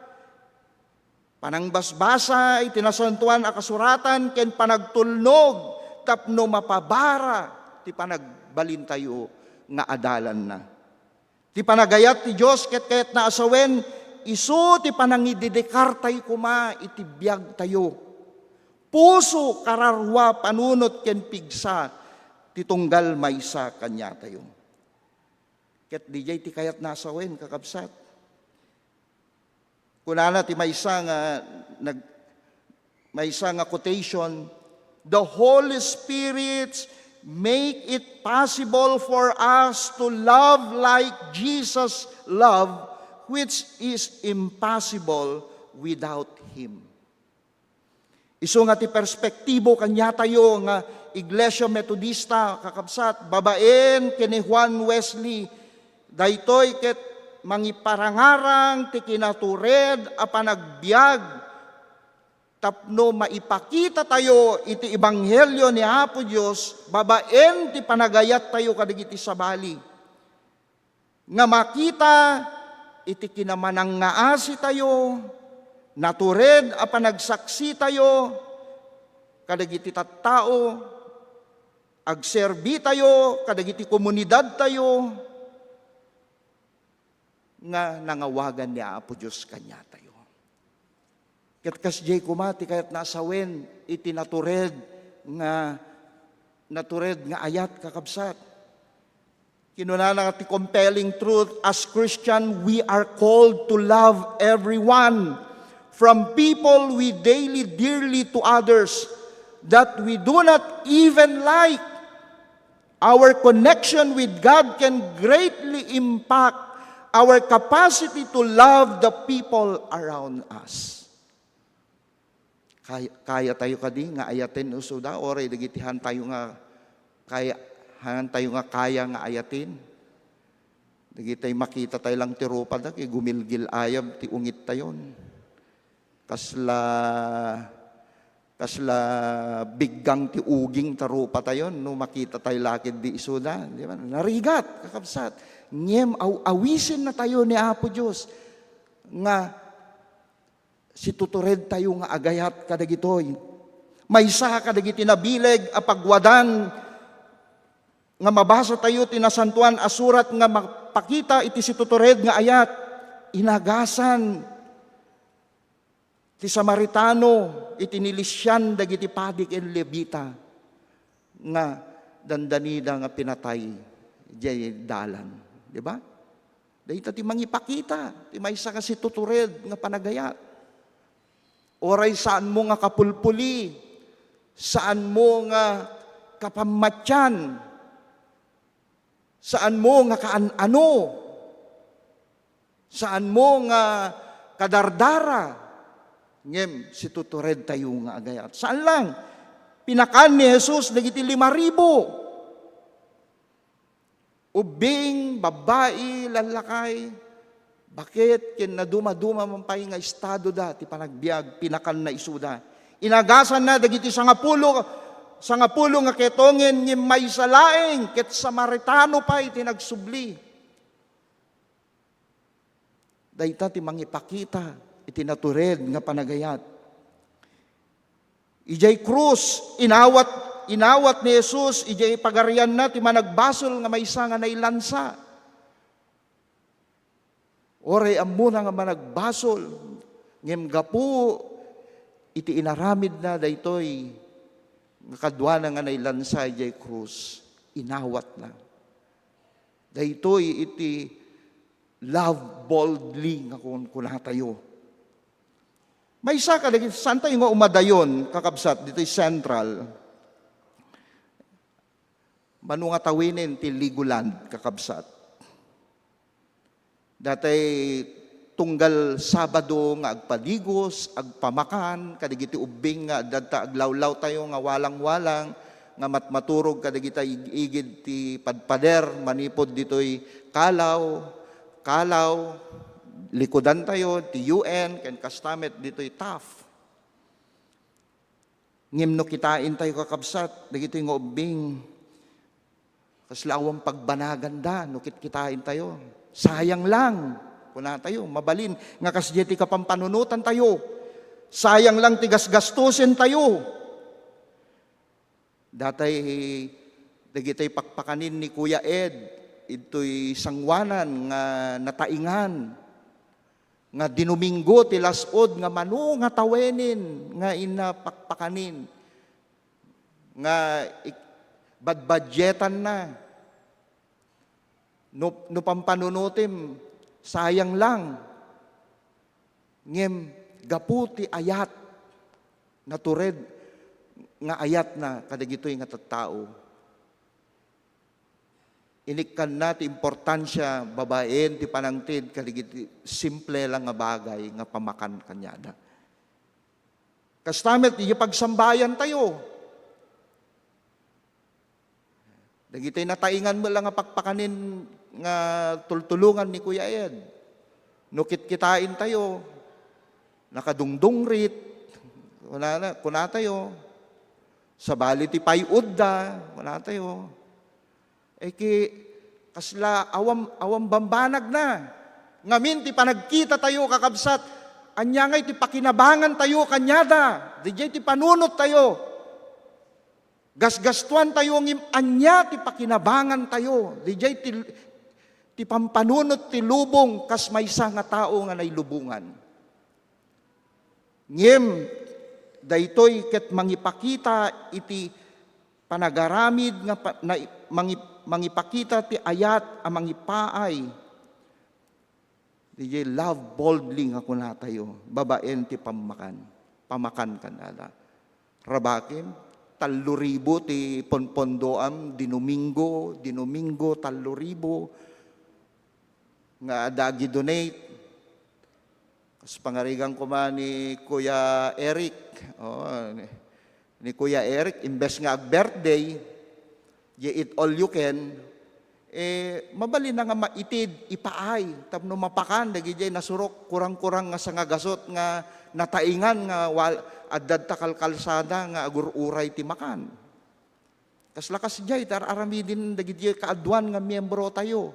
Speaker 3: Panangbasbasa, itinasantuan a kasuratan, ken panagtulnog, tapno mapabara, ti panagbalin tayo nga adalan na. Ti panagayat ti Diyos, ket na asawen, isu ti panangididekar tayo kuma, iti biag tayo. Puso, kararwa, panunot, ken pigsa, ti tunggal maysa kanya tayo. Ket DJ ti kayat nasawen kakabsat. Kunana ti maysa nga quotation, the Holy Spirit make it possible for us to love like Jesus loved, which is impossible without Him. Isu nga ti perspektibo kanya tayo nga Iglesia Metodista kakabsat, babaen kini Juan Wesley, daytoy ket mangiparangarang ti kinatured a panagbiag tapno maipakita tayo iti ebanghelyo ni Apo Dios, babaen ti panagayat tayo kadagiti sabali. Nga makita iti kinamanang ngaasi tayo, natured a panagsaksi tayo, kadagiti tattao, agserbi tayo, kadagiti komunidad tayo, nga nangawagan ni Apo Diyos kanya tayo. Ket kasjay kumati kayat nasawen, iti natured nga ayat kakabsat. Kinunana ti compelling truth, as Christian, we are called to love everyone, from people we daily dearly to others that we do not even like. Our connection with God can greatly impact our capacity to love the people around us. Kaya tayo kadi nga ayatin usuda, oray dagitihan tayo nga kaya nga ayatin. Dagitay makita tayo lang ti rupa da, gumilgil ayab ti ungit tayon. Kasla biggang ti uging tarupa tayon, no makita tayo lakid di isuda, di ba? Narigat, kakabsat. Ngem awisin na tayo ni Apo Diyos nga si tutured tayo nga agayat kadagitoy. Maysa kadagiti nabileg a pagwadan nga mabasa tayo tinasantuan asurat nga mapakita iti si tutured nga ayat. Inagasan ti Samaritano iti nilisyan dagiti padik en Levita nga dandanida nga pinatay jay dalan, di ba? Dahita ti mangipakita ti maysa ka si tutured nga panagayat. Oray saan mo nga kapulpuli, saan mo nga kapamatyan, saan mo nga kaanano, saan mo nga kadardara, ngem si tutured tayo nga agayat. Saan lang? Pinakan ni Jesus dagiti 5,000. Ubing, babae, lalakay. Bakit? Ken na duma-duma mampay nga estado da, ti panagbiag, pinakan na isuda. Inagasan na, dagiti sangapulo nga ketongen, ngim may salaeng, ket Samaritano pa iti nagsubli. Dayta ti mangipakita, iti natured nga panagayat. Ijay krus, inawat ni Jesus, ijay pagarian na, ti managbasol nga maysa nga nailansa. Oray amuna nga managbasol, ngem gapu iti inaramid na daytoy nga kadwana nga nailansa jay krus, inawat na. Daytoy iti love boldly nga kuna tayo. May isa ka lagi saan tayo nga umadayon kakabsat dito'y central. Manu nga tawinin ti Legoland kakabsat. Datay tunggal Sabado nga agpaligos, agpamakan, kadigiti ubing nga dadta aglawlaw tayo nga walang-walang, nga matmaturog kadigita igid ti padpader, manipod dito'y kalaw, likodan tayo, ti UN, ken kastamet dito'y TAF. Ngem no kitain tayo kakabsat, dagito'y nga ubing, kaslawang pagbanagan da, no kitain tayo. Sayang lang, kuna tayo, mabalin, nga kasjeti kapampanunutan tayo. Sayang lang tigas-gastusin tayo. Datay, dagitay pakpakanin ni Kuya Ed, ito'y sangwanan nga nataingan, nga dinuminggo ti lasod nga manu nga tawenin, nga inapakpakanin, nga badbadjetan na. No pampanunutim, sayang lang. Ngem, gaputi ayat, natured, nga ayat na kadagitoy nga tattao. Inikkan na ti importansya, babaen, ti panangtid, kadigiti, simple lang nga bagay, nga pamakan kanyada. Kastamet, di pagsambayan tayo. Dagiti nataingan mo lang nga pakpakanin nga tultulungan ni Kuya Ed. Nukit kitain tayo, nakadungdungrit, kuna tayo, sa bali ti payudda, kuna tayo. Kasla awam bambanag na. Ngamin ti panagkita tayo kakabsat, anya ngay ti pakinabangan tayo kanyada, dijay ti panunot tayo. Gasgastuan tayo ngim anya ti pakinabangan tayo, dijay ti pampanunot ti lubong kas maysa nga tao nga nailubungan. Ngem daytoy ket mangipakita iti panagaramid nga mangipakita ti ayat a mangipaay. DJ love boldly nga kuna tayo, babaen ti pamakan kanada. Rabakin, 3,000 ti ponpondoam, dinumingo, 3,000 nga adagi donate. Kas pangarigang kuma ni Kuya Eric, ni Kuya Eric, imbes nga birthday, eat all you can, mabali na nga maitid, ipaay, tapno mapakan, dagijay nasurok, kurang-kurang nga sa nga gasot, nga nataingan, nga addad takal kalsada, nga agururay ti makan. Kaslakas jay, aramidin dagijay kaadwan nga miyembro tayo.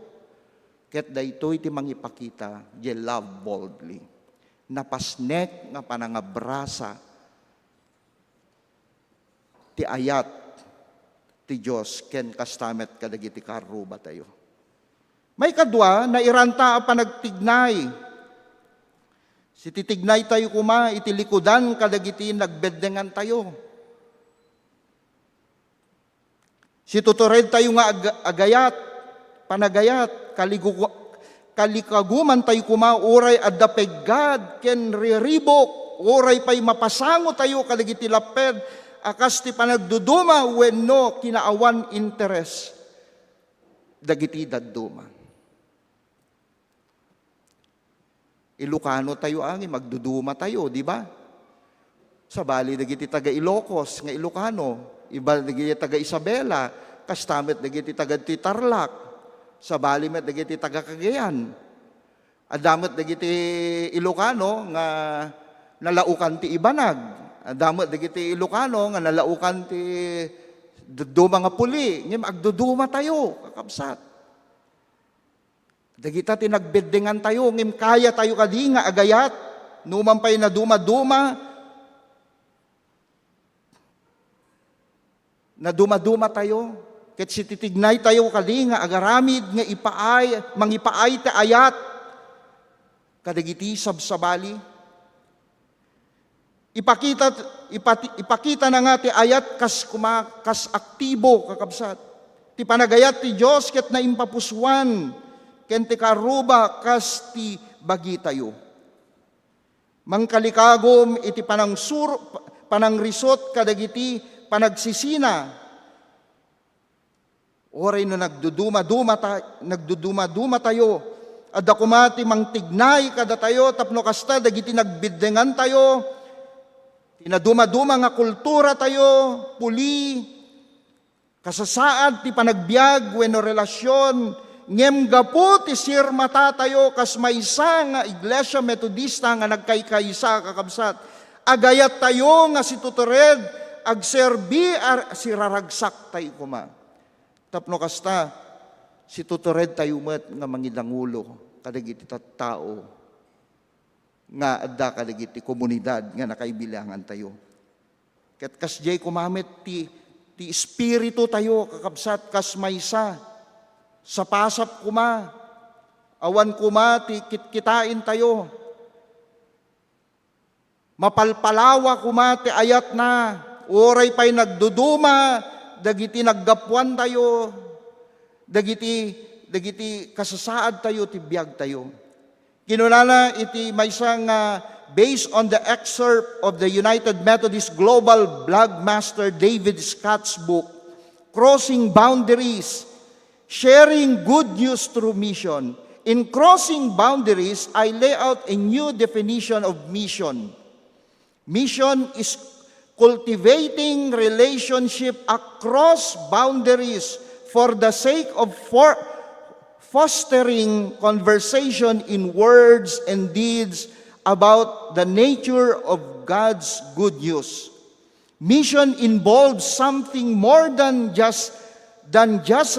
Speaker 3: Ket daytoy ti mangipakita, jay love boldly. Napasnek nga panangabrasa, ti ayat, ti Diyos, ken kastamet kadagiti karuba tayo. May kadwa, na iranta a panagtignay. Si titignay tayo kuma, itilikudan kadagiti nagbeddengan tayo. Si tutured tayo nga agayat, panagayat, kalikaguman tayo kuma, uray adda peggad, ken riribok, uray pa'y mapasango tayo kadagiti laped, akas ti panagduduma wenno kinaawan interes dagiti dadduma. Ilocano tayo angin, magduduma tayo, di ba? Sa bali dagiti taga Ilocos nga Ilocano, iba dagiti taga Isabela, kastamet dagiti taga Tarlac, sa bali met dagiti taga Cagayan. Adamet dagiti Ilocano nga nalaukan ti Ibanag. Damot dagiti Ilocano nga nalaukan ti duduma nga puli, ngem agduduma tayo kakabsat. Dagita ti nagbeddengan tayo, ngem kaya tayo kadi nga agayat, numan pay na duma-duma, na duma-duma tayo, ket si titignay tayo kadi nga agaramid nga mangipaay ti ayat, kadagiti sabsabali. Ipakita na nga ti ayat kas aktibo kakabsat. Ti panagayat ti Diyos ket naimpapuswan ken ti karuba kas ti bagi tayo. Mangkalikagom iti panangrisot kadagiti panagsisina. Oray no nagduduma tayo. Adda kumati mangtignay kada tayo tapno kasta dagiti nagbiddengan tayo. Tinaduma-duma nga kultura tayo, puli, kasasaad ti panagbiag, wenno relasyon, ngem gapu ti sirmata tayo, kas maysa nga Iglesia Metodista nga nagkaykaysa kakabsat. Agayat tayo nga si tutured, agserbi siraragsak tayo kuma. Tapno kasta, si tutured tayo met nga mangidangulo, kadagiti tattao, nga adda kadagiti komunidad nga nakaibilangan tayo. Ket kasjay kumamit ti espiritu tayo kakabsat kas maysa. Sa pasap kuma, awan kuma ti kitkitain tayo. Mapalpalawa kuma ti ayat na, oray pa'y nagduduma, dagiti naggapuan tayo, dagiti dagiti kasasaad tayo, ti biyag tayo. Kinunana iti maysang based on the excerpt of the United Methodist Global Blog Master David Scott's book, Crossing Boundaries, Sharing Good News Through Mission. In Crossing Boundaries, I lay out a new definition of mission. Mission is cultivating relationship across boundaries for the sake of fostering conversation in words and deeds about the nature of God's good news. Mission involves something more than just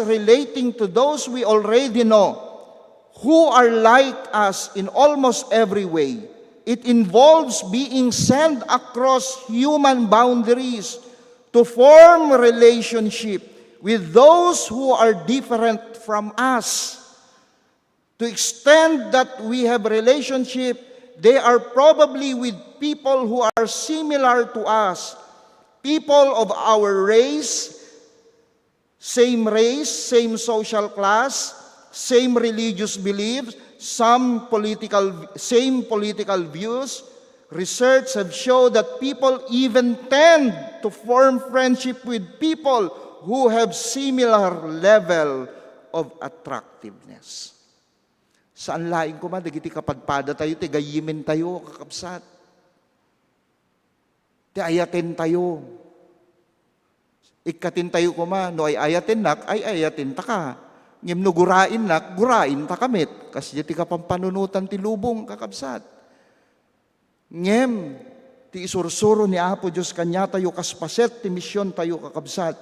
Speaker 3: relating to those we already know, who are like us in almost every way. It involves being sent across human boundaries to form relationship with those who are different from us. To extend that we have relationship, they are probably with people who are similar to us, people of our race, same social class, same religious beliefs, same political views. Research have shown that people even tend to form friendship with people who have similar level of attractiveness. Saan laing ko man, dagiti kapadpada tayo, ti gayimin tayo, kakabsat. Ti ayatin tayo. Ikatin tayo ko man, no ay ayatin nak, ay ayatin ta ka. Ngem no gurain nak, gurain ta kamit. Kasi ti kapampanunutan ti lubong, kakabsat. Ngem, ti isursuro ni Apo Diyos kanya tayo kaspaset, ti misyon tayo, kakabsat.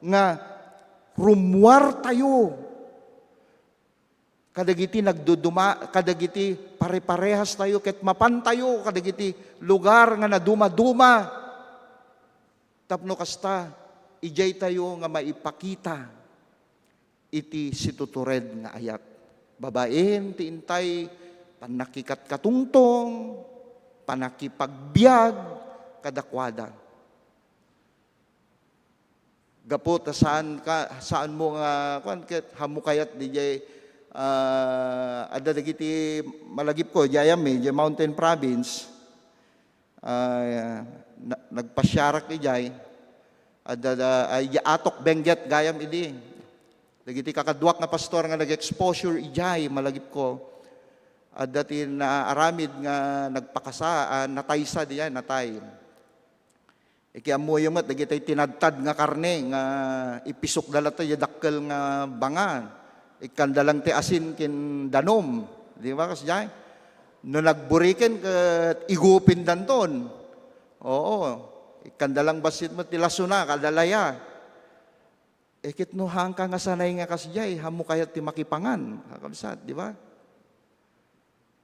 Speaker 3: Nga, rumwar tayo. Kadagiti kadagiti pare-parehas tayo, ket mapan tayo, kadagiti lugar nga naduma-duma. Tapno kasta, ijay tayo nga maipakita iti situtured nga ayat. Babaen, ti intay, panakikat katungtong, panakipagbiag, kadakwada. Gapot, saan mo nga, hamukayat di jay, ada dagiti malagip ko, jayam jay Mountain Province, nagpasyarak di jay, ay atok benggit gayam idi. Dagiti kakadwak na pastor nga nag-exposure ijay, malagip ko, dati na aramid nga nagpakasa, nataysa di jay, natay. Ikiamoy yung dagiti tinadtad nga karne, nga ipisok dalat tayo dakkel nga banga. Ikandalang ti asin kin danom. Di ba kasi jay? No nagburiken kat igupin danton. Oo. Ikandalang basit mo ti lasuna, kadalaya. Ikit no hangka nga sanay nga kasi jay, hamukayat ti makipangan. Kakabsat, di ba?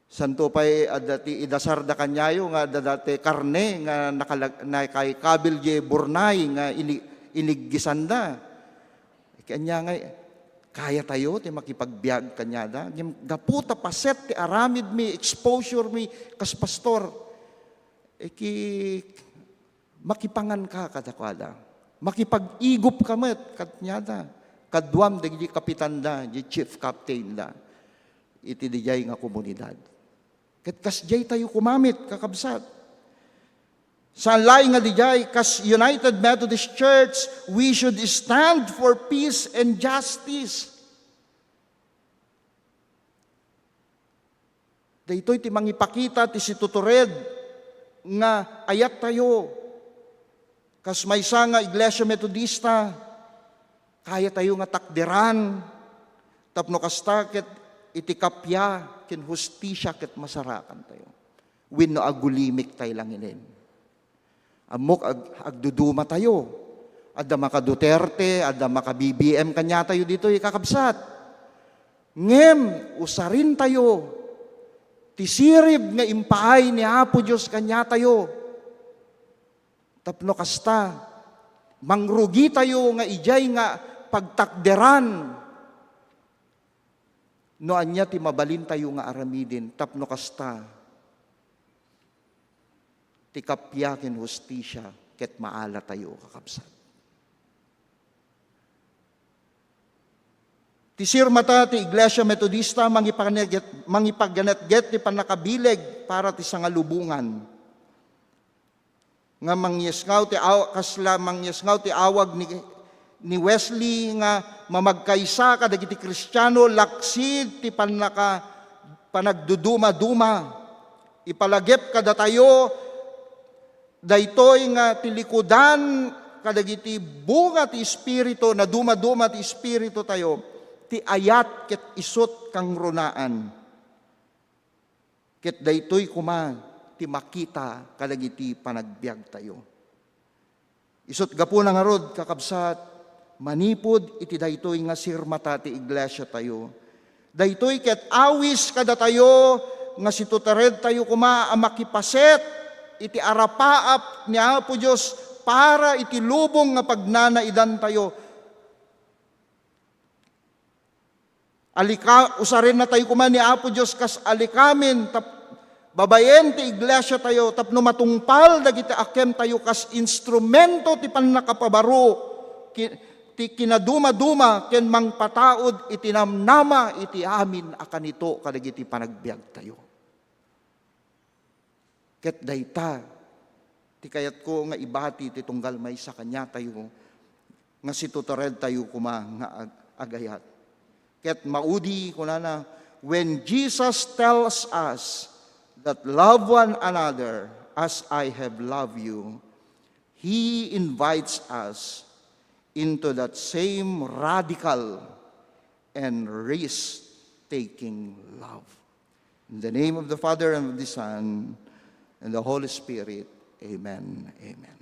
Speaker 3: Santo pa'y adati idasar da kanyayo nga dadate karne nga nakay kabil je burnay nga iniggisanda. Kanya nga, kaya tayo ti makipagbiag kanyada. Gaputa paset ti aramid mi, exposure mi, kas pastor. Makipangan ka kadakwada. Makipag-igop ka met kanyada. Kadwam di kapitan da, di chief captain da. Iti di jay nga komunidad. Ket kas jay tayo kumamit, kakabsat. Sa laing nga di jay, kas United Methodist Church, we should stand for peace and justice. Daytoy ti mangipakita ti situtured nga ayat tayo. Kas maysa nga Iglesia Metodista, kaya tayo nga takderan, tapno kasta ket iti kapya, ken hustisya ket masarakan tayo. Wenno agulimik tayo lang inin. Amok agduduma tayo. Adda maka Duterte, adda maka BBM kanya tayo dito ikakabsat. Ngem, usarin tayo. Tisirib nga impaay ni Apo Diyos kanya tayo. Tapno kasta, mangrugi tayo nga ijay nga pagtakderan. No anya ti mabalin tayo nga aramidin, tapno kasta, ti kapya ken hustisya, ket maala tayo kakabsat. Ti sirmata ti Iglesia Metodista mangipagganat-get ti panakabileg para ti sangalubungan. Nga mangyesngaw ti awag ni Wesley nga mamagkaysa kadagiti Kristiyano laksid ti panagduduma-duma. Ipalagip kada tayo daytoy nga tilikudan kadagiti bunga ti Espiritu na duma-duma ti Espiritu tayo. Ti ayat ket isot kang runaan. Ket daytoy kuma ti makita kadagiti panagbiag tayo. Isot gapu na nga rod kakabsat, manipod iti daytoy nga sirmata ti iglesia tayo. Daytoy ket awis kada tayo nga situtared tayo kuma a makipaset iti arapaap ni Apo Dios para iti lubong nga pagnanaidan tayo. Usarin na tayo kuman ni Apo Diyos kas alikamin, babayen ti iglesia tayo, tapno matungpal dagiti akem tayo kas instrumento ti pannakapabaro, ti kinaduma-duma, ken mangpataod iti namnama iti amin akanito kadagiti panagbiag tayo. Ket dayta, ti kayat ko nga ibati ti tunggal may sa kanya tayo, nga situtared tayo kuma nga agayat. Ket maudi kunana, when Jesus tells us that love one another as I have loved you, He invites us into that same radical and risk-taking love. In the name of the Father and of the Son and the Holy Spirit, amen. Amen.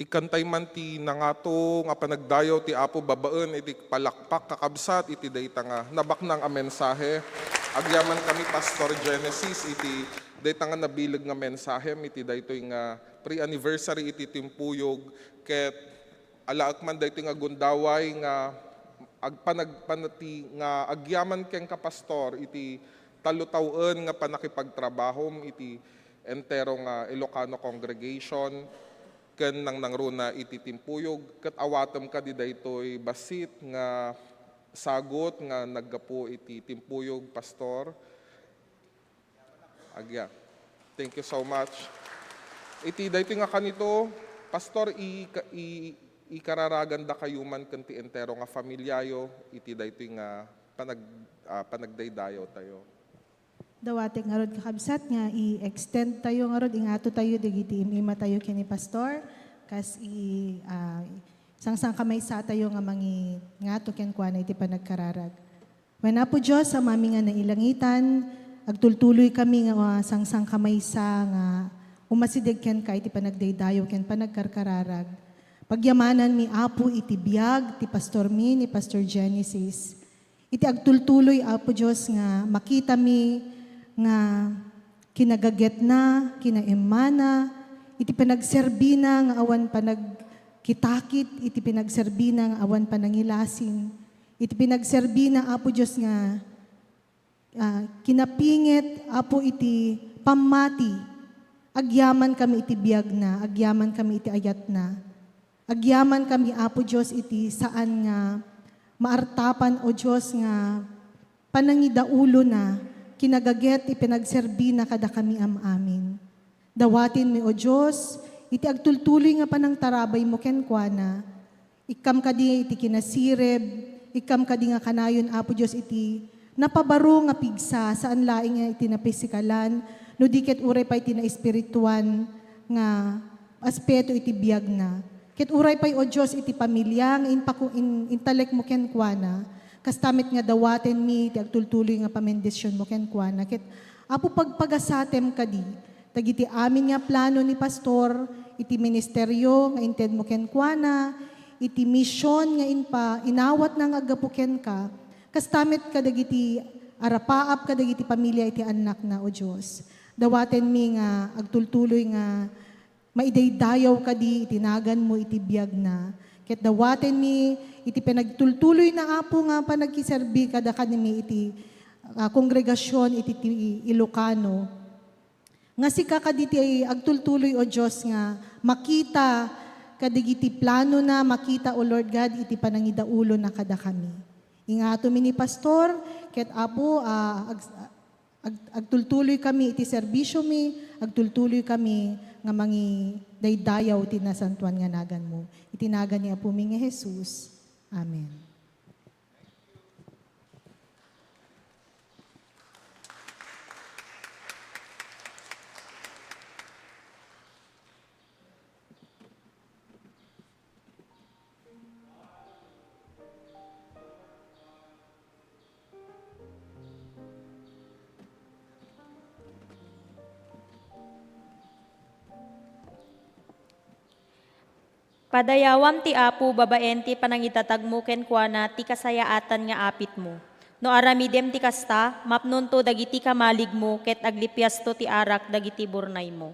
Speaker 4: Ikantay man ti nangato nga panagdayaw ti Apo babaen iti palakpak kakabsat iti dayta nga nabaknang a mensahe. Agyaman kami Pastor Genesis iti dayta nga nabilag nga mensahe iti daytoy nga pre-anniversary iti timpuyog ket alaak man daytoy nga gundaway nga agpanagpanati nga agyaman ken ka pastor iti talutawen nga panakipagtrabahom iti entero nga Ilocano congregation. Ken nang nangruna iti timpuyog, ket awatem ka di daytoy basit nga sagot nga naggapo iti timpuyog, Pastor. Agya. Thank you so much. Iti daytoy nga kanito, Pastor, ikararagan da kayo man ken ti entero nga familyayo, iti daytoy nga panagdaydayo tayo.
Speaker 6: Dawatek nga rod kakabsat nga i-extend tayo nga rod, ingato tayo, digiti ima tayo kini pastor, kas sang kamay sa tayo nga mangi ngato ken kuana iti panagkararag. When Apo Diyos sa mami nga nailangitan, agtultuloy kami nga sang kamay sa nga umasidig ken ka iti panagdaydayo ken panagkarkararag. Pagyamanan mi Apo iti biag, ti pastor mi, ni Pastor Genesis. Iti agtultuloy Apo Diyos nga makita mi nga kinagaget na, kinaimana, iti pinagserbi na nga awan panagkitakit, iti pinagserbi na nga awan panangilasin, iti pinagserbi na Apo Diyos nga kinapingit, Apo iti pamati, agyaman kami iti biag na, agyaman kami iti ayat na, agyaman kami Apo Diyos iti saan nga maartapan o Diyos nga panangidaulo na, kinagaget ipinagserbi na kada kami amin. Dawatin mi o Diyos, iti agtultuloy nga panang tarabay mo ken kuana, ikam kadi iti kinasireb, ikam kadi nga kanayon Apo Diyos iti napabaro nga pigsa, saan laing nga iti napisikalan, no diket uray pa iti na espirituan nga aspeto iti biag na. Ket uray pa o Diyos iti pamilya, nga intalek mo ken kuana, kastamit nga dawaten mi, ti agtultuloy nga pamendisyon mo ken kuana. Ket Apo pagpagasatem kadi, tagiti amin nga plano ni pastor, iti ministeryo nga inted mo ken kuana, iti misyon nga inawat nang agapuken ka, kastamit kadagiti Arapaap kadagiti pamilya iti anak na, o Diyos. Dawaten mi nga agtultuloy nga maidaydayaw kadi itinagan mo iti biyag na. Ket dawaten mi iti pinagtultuloy na apo nga panagkiserbi kada kanimi iti kongregasyon iti Ilocano. Nga sika kaditi ay agtultuloy, o Diyos, nga makita kadigiti plano na, makita, o Lord God, iti panangidaulo na kada kami. Ingato mi ni Pastor, ket apo agtultuloy kami iti serbisyo mi, agtultuloy kami nga mangi daydayaw ti nasantuan nga nagan mo. Itinagan niya po mi nga Jesus. Amen.
Speaker 1: Padayawam ti Apo babaen ti panangitatag mo ken kuana ti kasayaatan nga apit mo. No aramidem ti kasta, mapnon to dagiti kamalig mo ket aglipyas to ti arak dagiti burnay mo.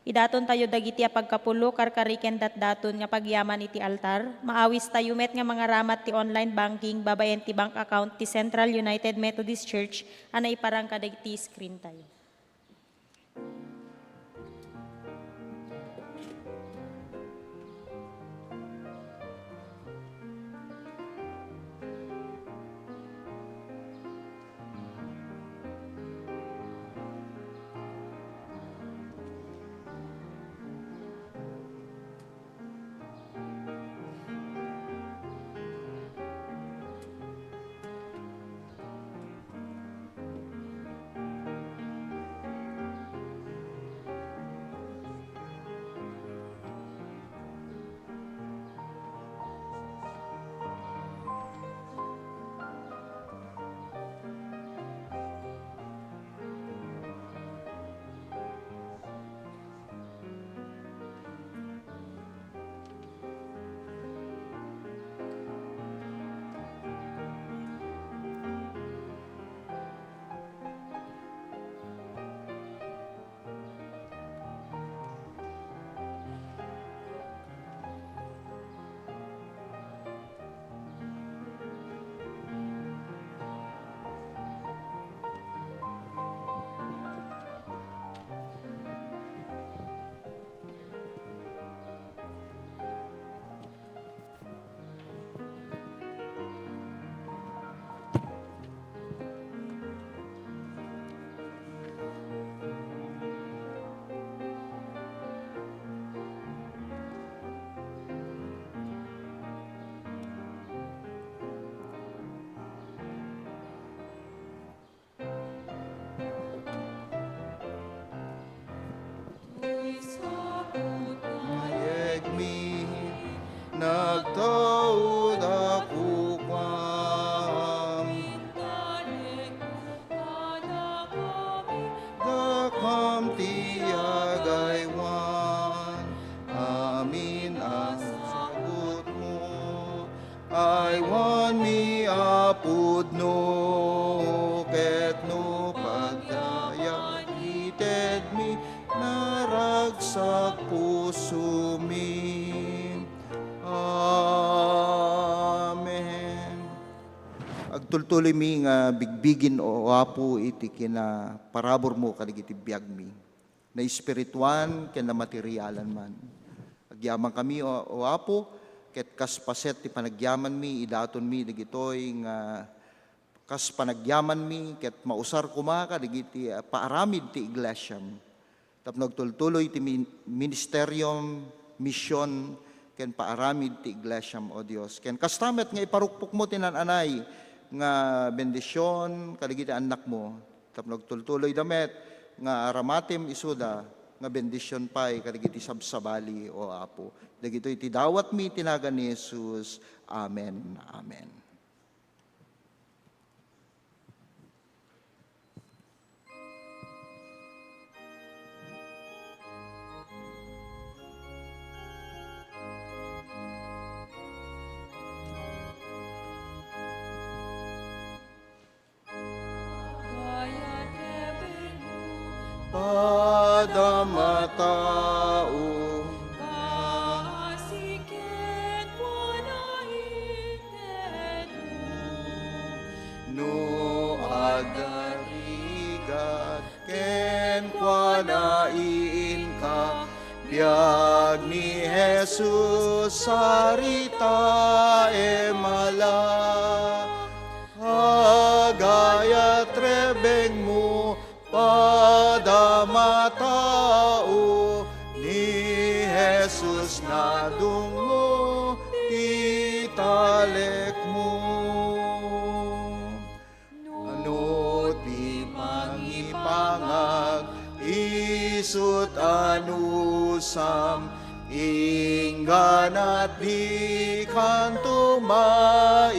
Speaker 1: Idaton tayo dagiti apagkapulo karkariken datdaton nga pagyaman iti altar. Maawis tayo met nga mga ramat ti online banking babaen ti bank account ti Central United Methodist Church anay parang kadagiti screen tayo.
Speaker 2: nagtaud ako kam, dakam tiyagaywan, amin ang sagot mo, aywan mi apud no, ket no pagdaya ited mi, naragsak puso mi. Amen. Agtultuloy mi nga bigbigin o apo iti kina parabor mo kadigiti biag mi. Na espirituan ken na materialan man. Agyaman kami o apo ket kas paset ti panagyaman mi idaton mi digitoy nga kas panagyaman mi ket mausar kumaka digiti paaramid ti iglesyam. Tapno agtultuloy ti ministeryum, misyon, ken paaramid ti iglesyam o Dios. Ken kastamet nga iparukpok mo tinananay nga bendisyon kadigiti anak mo. Tapno agtultuloy damet nga aramatim isuda nga bendisyon pay kadigiti sabsabali o apo. Dagito iti dawat mi tinagan ni Jesus. Amen. Amen.
Speaker 3: padamatao.
Speaker 1: Kasiken po na iken
Speaker 3: No agdarigat ken kwa naiin ka, biag ni Jesus sarita emala. Agaya trebeng mo padamatao, ni Jesus na dungo titalek mo. Ano di mangipangag isut anusam, inggan at di kanto mairagpat,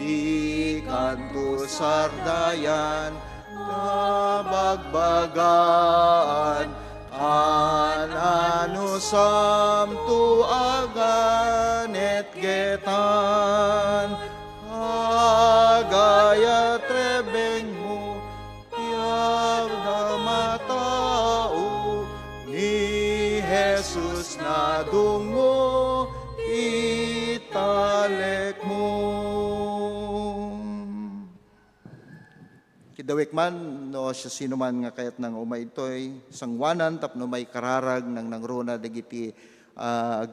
Speaker 3: di kanto sardayan kabagbagaan, anusam tuagan et getan. Agaya trebeng mo tiang na matao, ni Jesus na dungo italek mo. Kidawik man no siya sino man nga kayat nang umaytoy sangwanan tapno may kararag nang nangruna dagiti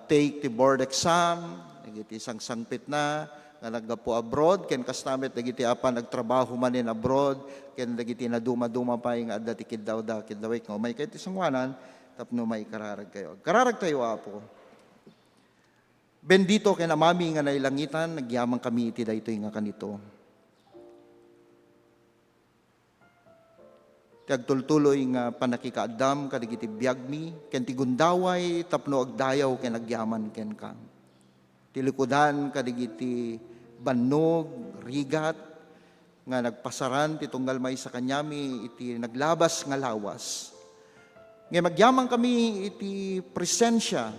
Speaker 3: take the board exam, dagiti sangpit na nga naggapo abroad, ken kastamit dagiti apan nagtrabaho manin abroad, ken dagiti na duma-duma pa nga adda ti kidawda kidawik nga may kayat sangwanan tapno may kararag kayo. Kararag tayo apo. Bendito ken amami nga nailangitan, nagyamang kami iti daytoy nga kanito. Tiagtultuloy nga panakikaadam kadigiti biagmi, ken ti gundaway tapno agdayaw ken agyaman ken kang. Tilikudan kadigiti bannog, rigat, nga nagpasaran ti tunggal may sa kanyami iti naglabas nga lawas. Nga magyamang kami iti presensya,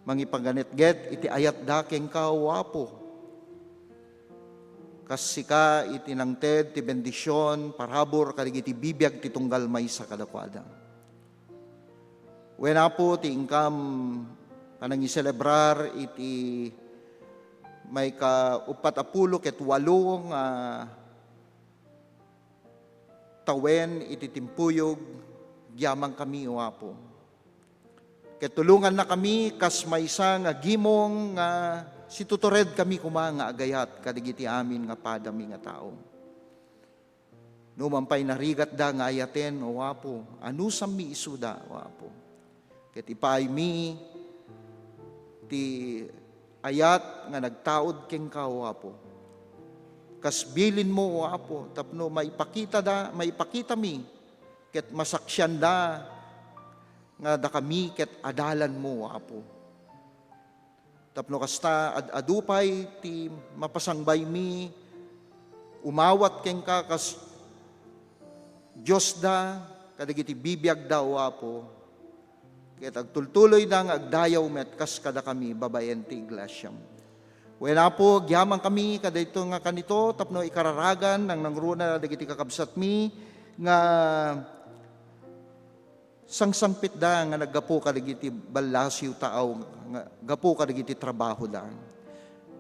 Speaker 3: mangipaganetget iti ayat dakeng kawapo. Kasika iti nangted ti bendisyon, parabor kadigiti bibiyag ti tunggal may sa kadakwada. Wena po ti ingkam kanang iselebrar iti may ka-upatapulo ket walong tawen iti timpuyog, gyamang kami uwapo. Ket tulungan na kami kas maysa nga gimong nga si tutored kami nga agayat kadigiti amin nga padami nga tao. Numampay narigat da nga ayaten uwapo, anusam mi isuda uwapo. Ket ipay mi ti ayat nga nagtaod ken kawapo. Kasbilin mo wapo tapno maipakita mi ket masaksyan da nga da kami ket adalan mo wapo. Tapno kasta adupay ti mapasangbay mi umawat ken ka kas Diyos da kadagiti bibiyag da wapo. Ket agtultuloy na nga agdayaw met kas kada kami babayen ti iglesyam. Wena po gyamang kami kada ito nga kanito tapno ikararagan nang nangruna dagiti kakabsat mi nga sangsangpit da nga naggapo kadagiti balasiw taaw nga gapo kadagiti trabaho da.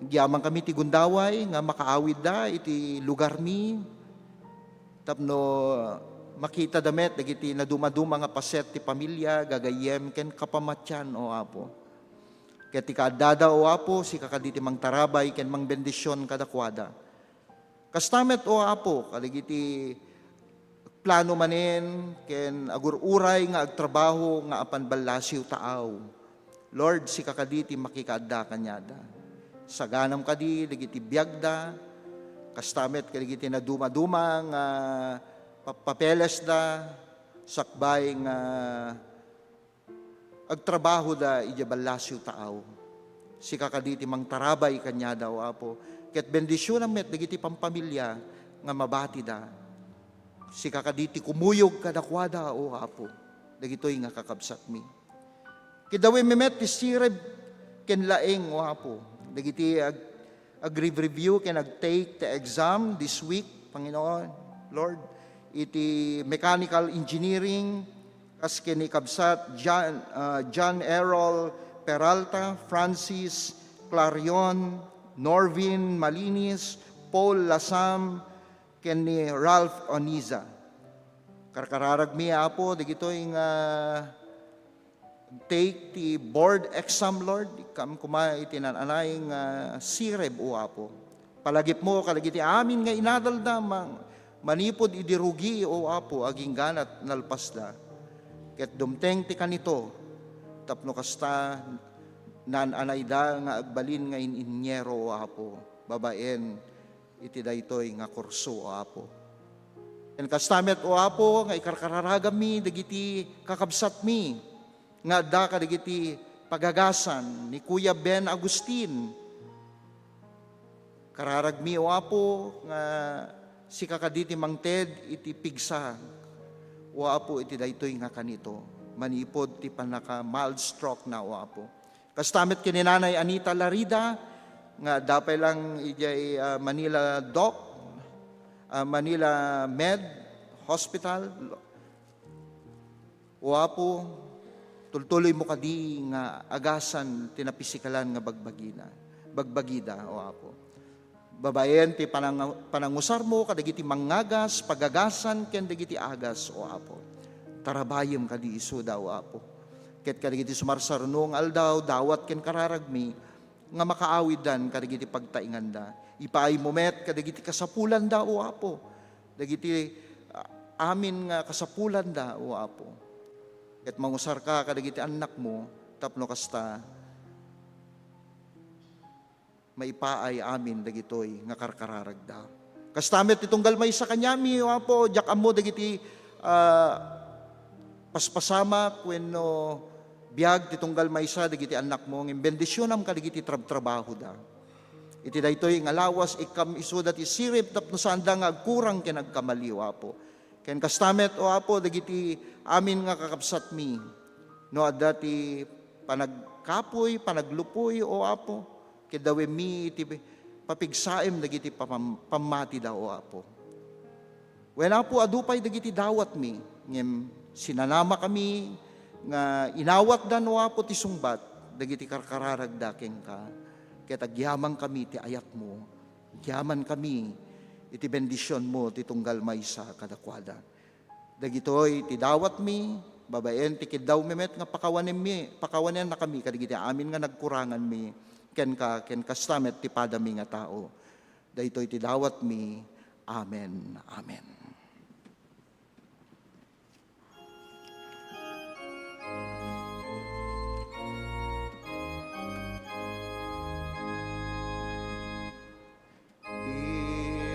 Speaker 3: Gyamang kami ti gundaway nga makaawid da iti lugar mi tapno makita damet dagiti na dumaduma nga paset ti pamilya gagayem ken kapamatyan o apo. Ket ti kaadada o apo si kakaditi mang tarabay ken mang bendisyon kadakwada. Kastamet o apo kadigiti plano manen ken agururay nga agtrabaho nga apan balasiw taaw. Lord si kakaditi makikaadda kanyada. Saganam kadi dagiti biagda kastamet kadigiti na dumaduma nga papeles da, sakbay nga agtrabaho da ijabalasyo taaw. Si kakaditi mang tarabay kanya daw apo. Ket bendisyon ang met dagiti pampamilya nga mabati da. Si kakaditi kumuyog kadakwada o apo. Dagitoy nga kakabsat mi. Kidawi memet ti sireb ken laeng o apo. Dagiti ag-review ken ag-take the exam this week, Panginoon. Lord, iti mechanical engineering, kas kini kabsat John Errol Peralta, Francis Clarion, Norvin Malinis, Paul Lasam, kini Ralph Oniza. Karkararag mi apo, digito yung take the board exam, Lord, ikam kuma itinananay sireb o apo. Palagip mo, kalagiti amin nga inadal na manipod idirugi o apo, aging ganat nalpas da. Ket dumteng ti kanito, tapno kasta nananay da nga agbalin nga ininyero o apo, babaen, iti daytoy nga kurso o apo. En kastamet o apo, nga ikarkararagam mi, dagiti kakabsat mi, nga da kadagiti pagagasan ni Kuya Ben Agustin. Kararag mi o apo, nga si kakaditi Mang Ted, iti pigsa, o apo iti daytoy nga kanito, manipod ti panaka mild stroke na o apo. Kastamet kininanay Anita Larida, nga dapay lang ijay Manila Doc, Manila Med Hospital. O apo, tultuloy mo kadi nga agasan tinapisikalan nga bagbagida o apo. Babaen ti panangusar mo kadagiti mangagas, pagagasan ken dagiti agas o apo. Tarabayem kadi isu daw apo. Ket kadagiti sumarsarnong aldaw dawat ken kararagmi nga makaawidan kadagiti pagtainganda. Ipaay mo met kadagiti kasapulan da o apo. Dagiti amin nga kasapulan da o apo. Ket mangusar ka kadagiti anak mo tapno kasta maipaay amin dagitoy nga karkararagda. Kastamet itunggal may sa kanyami o apo, jak amo dagiti paspasama wenno biag titunggal may sa dagiti anak mo ng bendisyonam ka dagiti trabaho da. Iti daytoy nga lawas ikam isudat isirip tapno sanda nga agkurang ken agkamali o apo. Ken kastamet o apo dagiti amin nga kakabsat mi no adda ti panagkapoy, panaglupoy o apo. Kedawe mi iti papigsaem dagiti pamati daw o apo. Wala po adupay dagiti dawat mi ngem sinanama kami nga inawat dan o apo ti sungbat dagiti karkararagdaken ka. Ket agyaman kami ti ayat mo. Agyaman kami iti bendisyon mo ti tunggal maysa kadakwada. Dagitoy ti dawat mi babaen ti kiddaw memet nga pakawanen na kami kadagiti amin nga nagkurangan mi. Ken kastamet ti padami nga tao. Daytoy ti dawat mi. Amen. Amen.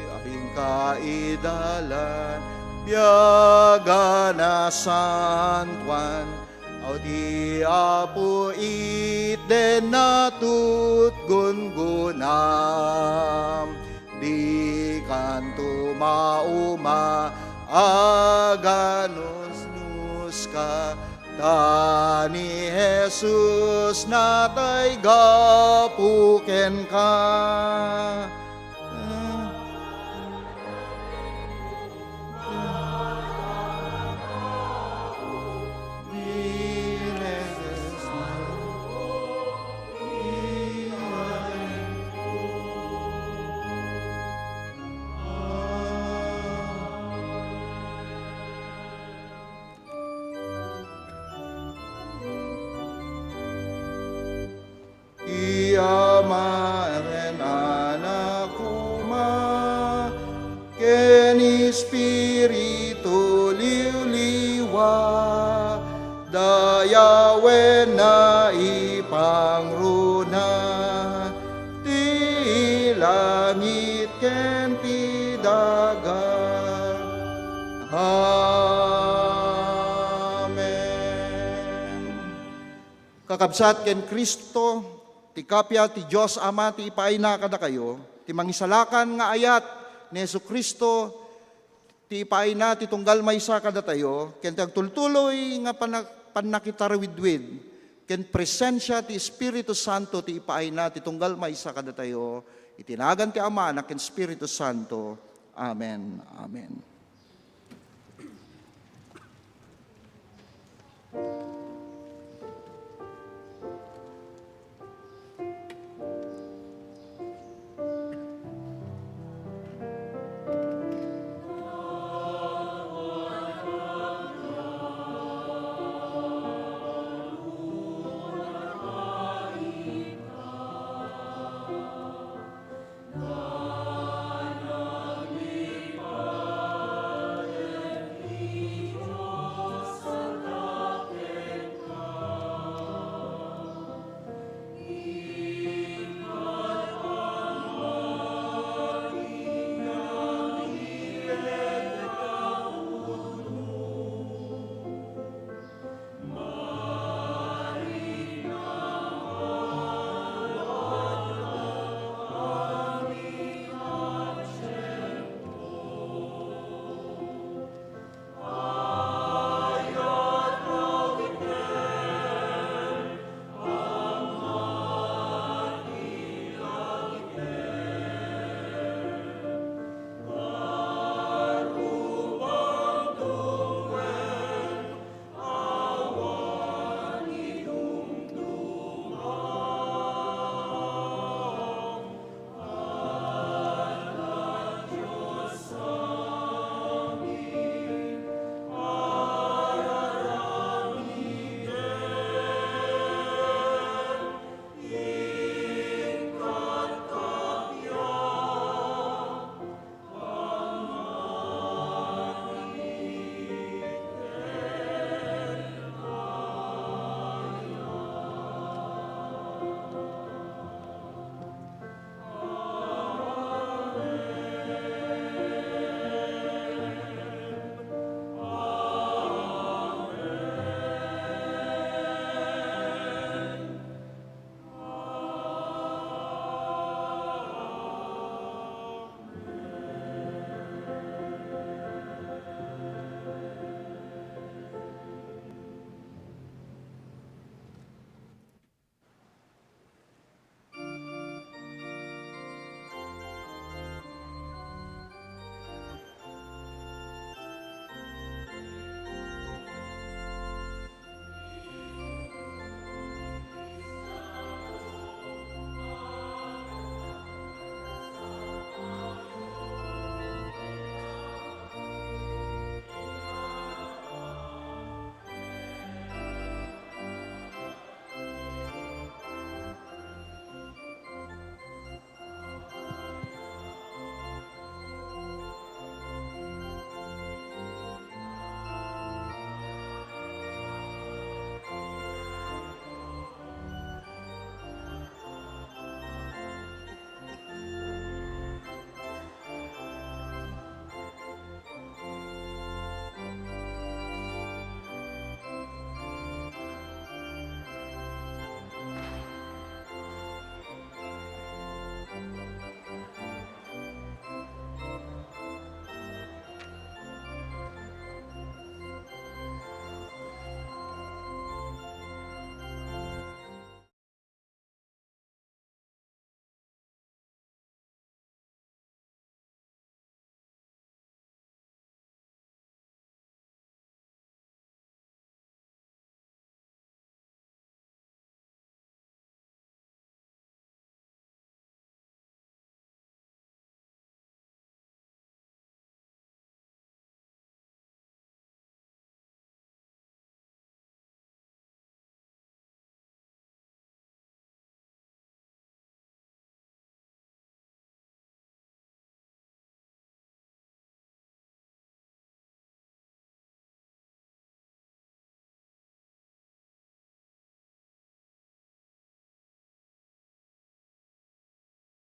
Speaker 3: Aring kaidalan, biyaga na San Juan, aw di apo iten natut gungunam, di kanto mauma aganos nus ka, tani Jesus natay gapuken ka. Iamaren anakuma, ken Espiritu liwliwa, dayawen na ipangruna, ti langit ken ti dagat. Amen. Kakabsat ken Kristo, ti kapya ti Diyos Ama ti ipaayna kada kayo, ti mangisalakan nga ayat ni Jesucristo, ti ipaayna ti tunggal maysa kada tayo, ken ti agtultuloy nga panakitarwidwid, ken presensya ti Espiritu Santo ti ipaayna ti tunggal maysa kada tayo, itinagan ti Ama, Anak ken Espiritu Santo. Amen. Amen.